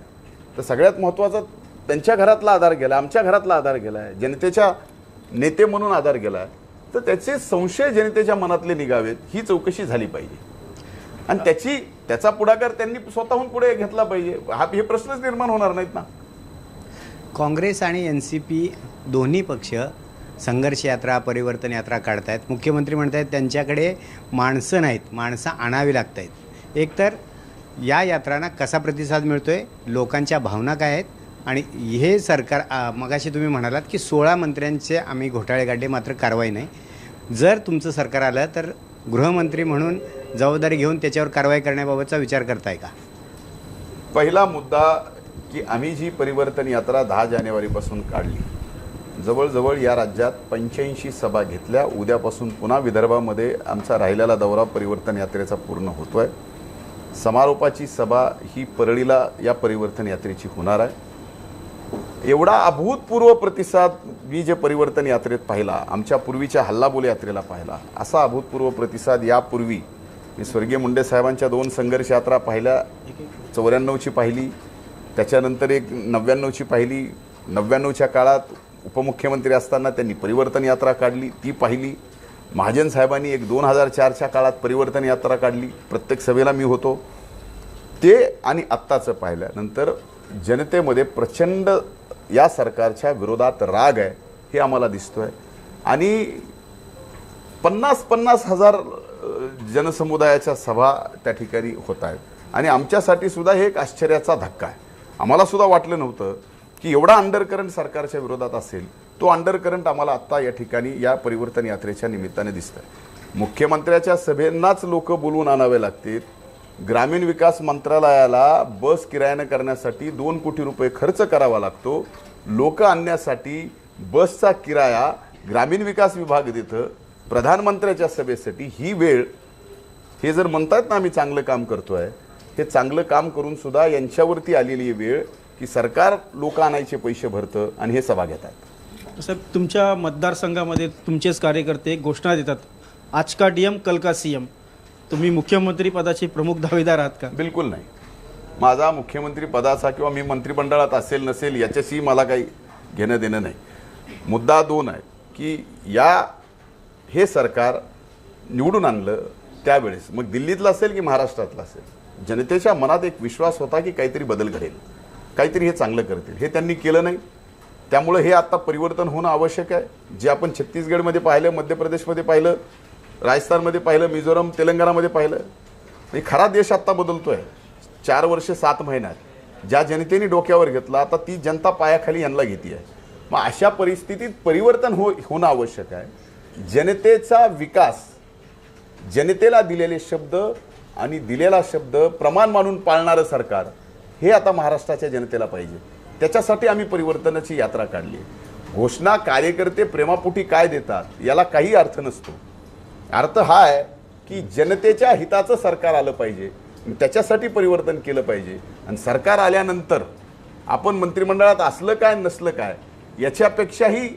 तर सगळ्यात महत्त्वाचा त्यांच्या घरातला आधार गेला, आमच्या घरातला आधार गेला आहे, जनतेच्या नेते म्हणून आधार गेला आहे. तर त्याचे संशय जनतेच्या मनातले निघावेत, ही चौकशी झाली पाहिजे आणि त्याचा पुढाकार त्यांनी स्वतःहून पुढे घेतला पाहिजे. हे प्रश्नच निर्माण होणार नाहीत ना. काँग्रेस आणि NCP दोन्ही पक्ष संघर्ष यात्रा, परिवर्तन यात्रा काढतायत. मुख्यमंत्री म्हणतायत त्यांच्याकडे माणसं नाहीत, माणसं आणावी लागत आहेत. एकतर या यात्रांना कसा प्रतिसाद मिळतोय, लोकांच्या भावना काय आहेत, आणि हे सरकार मगाशी तुम्ही म्हणालात की 16 मंत्र्यांचे आम्ही घोटाळे काढले मात्र कारवाई नाही. जर तुमचं सरकार आलं तर गृहमंत्री म्हणून जबाबदारी घेऊन त्याच्यावर कारवाई करण्याबाबतचा विचार करताय का? पहिला मुद्दा की आम्ही जी परिवर्तन यात्रा 10 जानेवारीपासून काढली, जवळजवळ या राज्यात 85 सभा घेतल्या. उद्यापासून पुन्हा विदर्भामध्ये आमचा राहिलेला दौरा परिवर्तन यात्रेचा पूर्ण होतोय. समारोपाची सभा ही परळीला या परिवर्तन यात्रेची होणार आहे. एवढा अभूतपूर्व प्रतिसाद मी जे परिवर्तन यात्रेत पाहिला, आमच्या पूर्वीच्या हल्लाबोल यात्रेला पाहिला, असा अभूतपूर्व प्रतिसाद यापूर्वी मी स्वर्गीय मुंडे साहेबांच्या 2 संघर्ष यात्रा पाहिल्या. 94ची पाहिली, त्याच्यानंतर एक 99ची पाहिली. 99च्या काळात उपमुख्यमंत्री असताना त्यांनी परिवर्तन यात्रा काढली, ती पाहिली. महाजन साहेबांनी एक 2004च्या काळात परिवर्तन यात्रा काढली, प्रत्येक सभेला मी होतो. ते आणि आत्ताचं पाहिल्यानंतर जनतेमध्ये प्रचंड या सरकारच्या विरोधात राग आहे, हे आम्हाला दिसतोय. आणि 50-50 हजार जनसमुदायाच्या सभा त्या ठिकाणी होत आहेत. आणि आमच्यासाठी सुद्धा हे एक आश्चर्याचा धक्का आहे. आम्हाला सुद्धा वाटलं नव्हतं की एवढा अंडरकरंट सरकारच्या विरोधात असेल. तो अंडरकरंट आम्हाला आत्ता या ठिकाणी या परिवर्तन यात्रेच्या निमित्ताने दिसतंय. मुख्यमंत्र्याच्या सभेंनाच लोक बोलवून आणावे लागतील. ग्रामीण विकास मंत्रालयाला बस किरायानं करण्यासाठी 2 कोटी रुपये खर्च करावा लागतो. लोक आणण्यासाठी बसचा किराया ग्रामीण विकास विभाग देतं. प्रधानमंत्र्याच्या सभेसाठी ही वेळ, हे जर म्हणतात ना आम्ही चांगलं काम करतोय, हे चांगलं काम करून सुद्धा यांच्यावरती आलेली वेळ की सरकार लोक आणायचे पैसे भरतं आणि हे सभा घेतात. साहेब, तुमच्या मतदारसंघामध्ये तुमचेच कार्यकर्ते घोषणा देतात, आज का DM कल का CM. तुम्ही मुख्यमंत्री पदाचे प्रमुख दावेदार आहात का? बिलकुल नाही. माझा मुख्यमंत्री पदाचा किंवा मी मंत्रिमंडळात असेल नसेल याच्याशी मला काही घेणं देणं नाही. मुद्दा 2 आहे की हे सरकार निवडून आणलं त्यावेळेस, मग दिल्लीतलं असेल की महाराष्ट्रातलं असेल, जनतेच्या मनात एक विश्वास होता की काहीतरी बदल घडेल, काहीतरी हे चांगलं करतील. हे त्यांनी केलं नाही. त्यामुळे हे आता परिवर्तन होणं आवश्यक आहे. जे आपण छत्तीसगडमध्ये पाहिलं, मध्य प्रदेशमध्ये पाहिलं, राजस्थानमध्ये पाहिलं, मिझोरम, तेलंगणामध्ये पाहिलं, म्हणजे खरा देश आत्ता बदलतोय. 4 वर्ष 7 महिन्यात ज्या जनतेने डोक्यावर घेतला, आता ती जनता पायाखाली यांना घेते आहे. मग अशा परिस्थितीत परिवर्तन होणं आवश्यक आहे. जनतेचा विकास, जनतेला दिलेले शब्द आणि दिलेला शब्द प्रमाण मानून पाळणारं सरकार, हे आता महाराष्ट्राच्या जनतेला पाहिजे. त्याच्यासाठी आम्ही परिवर्तनाची यात्रा काढली. घोषणा कार्यकर्ते प्रेमापोटी काय देतात याला काही अर्थ नसतो. अर्थ हा आहे की जनतेच्या हिताचं सरकार आलं पाहिजे, त्याच्यासाठी परिवर्तन केलं पाहिजे. आणि सरकार आल्यानंतर आपण मंत्रिमंडळात असलं काय नसलं काय याच्यापेक्षाही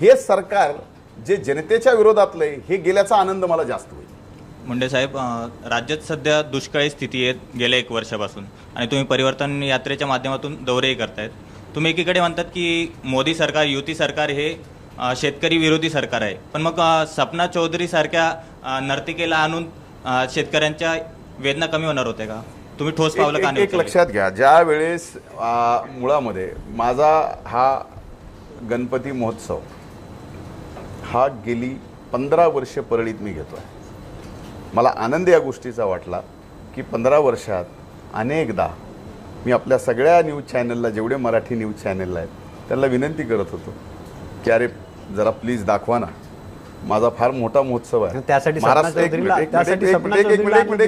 हे सरकार जे जनतेच्या विरोधातलं आहे हे गेल्याचा आनंद मला जास्त होईल. मुंडे साहेब, राज्यात सध्या दुष्काळी स्थिती आहे गेल्या 1 वर्षापासून, आणि तुम्ही परिवर्तन यात्रेच्या माध्यमातून दौरेही करतायत. तुम्ही एकीकडे म्हणतात की मोदी सरकार, युती सरकार हे शेतकरी विरोधी सरकार आहे, पण मग सपना चौधरी सारख्या नर्तिकेला आणून शेतकऱ्यांच्या वेदना कमी होणार होते का? तुम्ही ठोस पावलं का नाही? एक लक्षात घ्या, ज्या वेळेस मुळामध्ये माझा हा गणपती महोत्सव हा गेली 15 वर्ष परळीत मी घेतोय. मला आनंद या गोष्टीचा वाटला की 15 वर्षात अनेकदा मी आपल्या सगळ्या न्यूज चॅनलला, जेवढे मराठी न्यूज चॅनलला आहेत त्यांना विनंती करत होतो की अरे जरा प्लीज दाखवा ना, माझा फार मोठा महोत्सव आहे. त्यासाठी महाराष्ट्र एक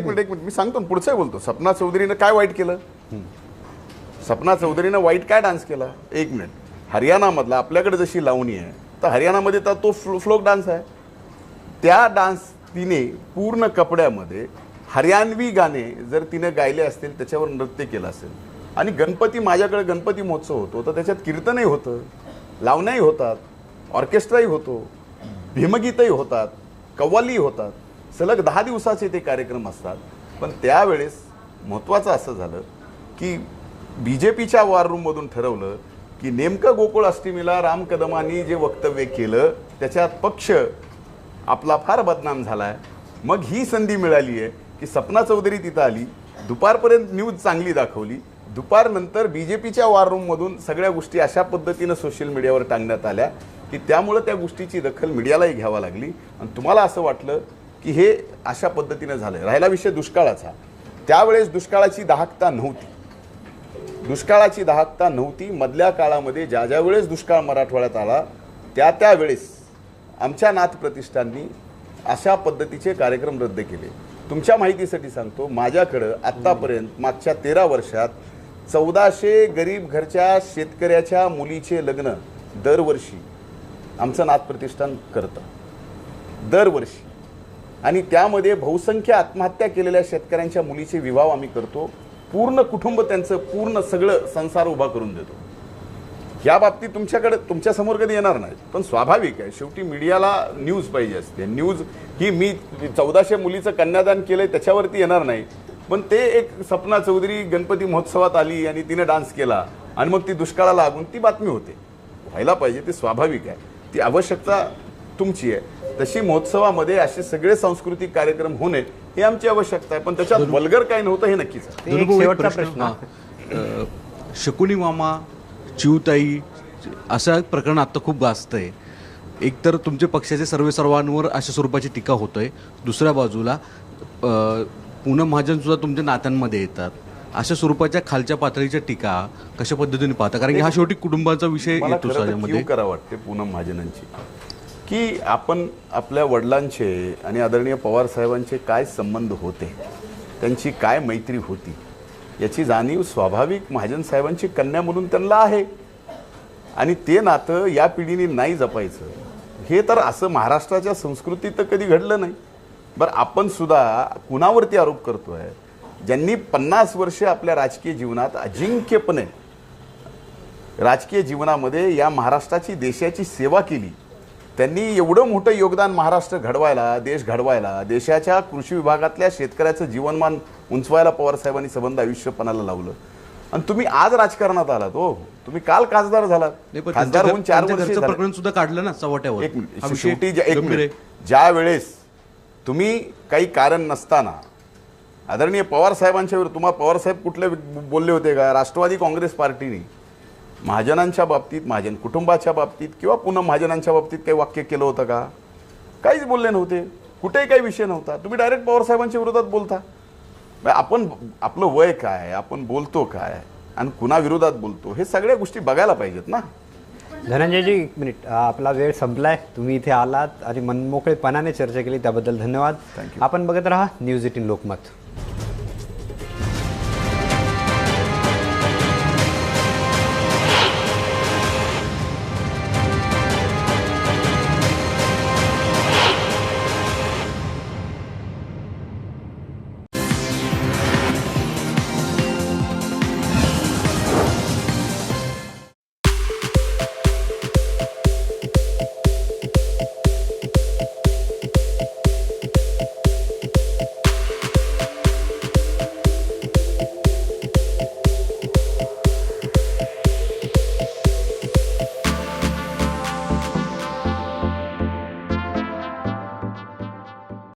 मिनिट मी सांगतो पुढचं बोलतो. सपना चौधरीनं काय वाईट केलं? सपना चौधरीनं वाईट काय डान्स केला? 1 मिनिट. हरियाणामधला आपल्याकडे जशी लावणी आहे तर हरियाणामध्ये तर तो फ्लोक डान्स आहे. त्या डान्स तिने पूर्ण कपड्यामध्ये हरियाणवी गाणे जर तिने गायले असतील, त्याच्यावर नृत्य केलं असेल. आणि गणपती, माझ्याकडे गणपती महोत्सव होतो तर त्याच्यात कीर्तनही होतं, लावण्याही होतात, ऑर्केस्ट्राही होतो, भीमगीतही होतात, कव्वाली होतात. सलग 10 दिवसाचे ते कार्यक्रम असतात. पण त्यावेळेस महत्त्वाचं असं झालं की BJPच्या वॉर रूममधून ठरवलं की नेमकं गोकुळ अष्टमीला राम कदमांनी जे वक्तव्य केलं त्याच्यात पक्ष आपला फार बदनाम झाला आहे. मग ही संधी मिळाली आहे की सपना चौधरी तिथं आली, दुपारपर्यंत न्यूज चांगली दाखवली, दुपारनंतर BJPच्या वॉर रूममधून सगळ्या गोष्टी अशा पद्धतीनं सोशल मीडियावर टांगण्यात आल्या की त्यामुळं त्या गोष्टीची दखल मीडियालाही घ्यावा लागली आणि तुम्हाला असं वाटलं की हे अशा पद्धतीनं झालं. राहिला विषय दुष्काळाचा, त्यावेळेस दुष्काळाची दाहकता नव्हती. मधल्या काळामध्ये ज्या वेळेस दुष्काळ मराठवाड्यात आला त्यावेळेस आमच्या नाथ प्रतिष्ठाननी अशा पद्धतीचे कार्यक्रम रद्द केले. तुमच्या माहितीसाठी सांगतो, माझ्याकडं आत्तापर्यंत मागच्या 13 वर्षात 1400 गरीब घरच्या शेतकऱ्याच्या मुलीचे लग्न दरवर्षी आमचं नाथ प्रतिष्ठान करतं, दरवर्षी. आणि त्यामध्ये बहुसंख्य आत्महत्या केलेल्या शेतकऱ्यांच्या मुलीचे विवाह आम्ही करतो. पूर्ण कुटुंब त्यांचं पूर्ण सगळं संसार उभा करून देतो. या बाबतीत तुमच्यासमोर कधी येणार नाही, पण स्वाभाविक आहे, शेवटी मीडियाला न्यूज पाहिजे असते. न्यूज ही मी 1400 मुलीचं कन्यादान केलंय त्याच्यावरती येणार नाही, पण ते एक सपना चौधरी गणपती महोत्सवात आली आणि तिने डान्स केला आणि मग ती दुष्काळाला लागून ती बातमी होते. व्हायला पाहिजे, ते स्वाभाविक आहे, ती आवश्यकता तुमची आहे. तशी महोत्सवामध्ये असे सगळे सांस्कृतिक कार्यक्रम होणे ही आमची आवश्यकता आहे, पण त्याच्यात वल्गर काय नव्हतं हे नक्कीच आहे. एक शेवटचा प्रश्न. शकुनी मामा, चिवताई असं प्रकरण आता खूप गाजत आहे. एकतर तुमच्या पक्षाचे सर्वांवर अशा स्वरूपाची टीका होतोय, दुसऱ्या बाजूला पूनम महाजन सुद्धा तुमच्या नात्यांमध्ये येतात. अशा स्वरूपाच्या खालच्या पातळीच्या टीका कशा पद्धतीने पाहता? कारण की हा शेवटी कुटुंबाचा विषय येतो समाजामध्ये. करा वाटते पूनम महाजनांची की आपण आपल्या वडिलांचे आणि आदरणीय पवार साहेबांचे काय संबंध होते, त्यांची काय मैत्री होती याची जाणीव स्वाभाविक महाजन साहेबांची कन्या म्हणून त्यांना आहे. आणि ते नातं या पिढीने नाही जपायचं हे तर असं महाराष्ट्राच्या संस्कृतीत तर कधी घडलं नाही. बरं, आपण सुद्धा कुणावरती आरोप करतोय? ज्यांनी 50 वर्ष आपल्या राजकीय जीवनात अजिंक्यपणे राजकीय जीवनामध्ये या महाराष्ट्राची देशाची सेवा केली, त्यांनी एवढं मोठं योगदान महाराष्ट्र घडवायला, देश घडवायला, देशाच्या कृषी विभागातल्या शेतकऱ्याचं जीवनमान उंचवायला पवार साहेबांनी संबंध आयुष्यपणाला लावलं. आणि तुम्ही आज राजकारणात आलात. हो, तुम्ही काल खासदार झालात, खासदार होऊन 4 वर्ष प्रकरण सुद्धा काढलं ना चव्हाट्यावर. ज्या वेळेस तुम्ही काही कारण नसताना आदरणीय पवार साहेबांच्या विरुद्ध, तुम्हाला पवार साहेब कुठले बोलले होते का? राष्ट्रवादी काँग्रेस पार्टीने महाजनांच्या बाबतीत, महाजन कुटुंबाच्या बाबतीत किंवा पूनम महाजनांच्या बाबतीत काही वाक्य केलं होतं का? काहीच बोलले नव्हते, कुठेही काही विषय नव्हता. तुम्ही डायरेक्ट पवार साहेबांच्या विरोधात बोलता. आपण आपलं वय काय, आपण बोलतो काय आणि कुणा विरोधात बोलतो हे सगळ्या गोष्टी बघायला पाहिजेत ना. धनंजयजी, 1 मिनिट, आपला वेळ संपलाय. तुम्ही इथे आलात आणि मनमोकळेपणाने चर्चा केली त्याबद्दल धन्यवाद. आपण बघत राहा न्यूज 18 लोकमत.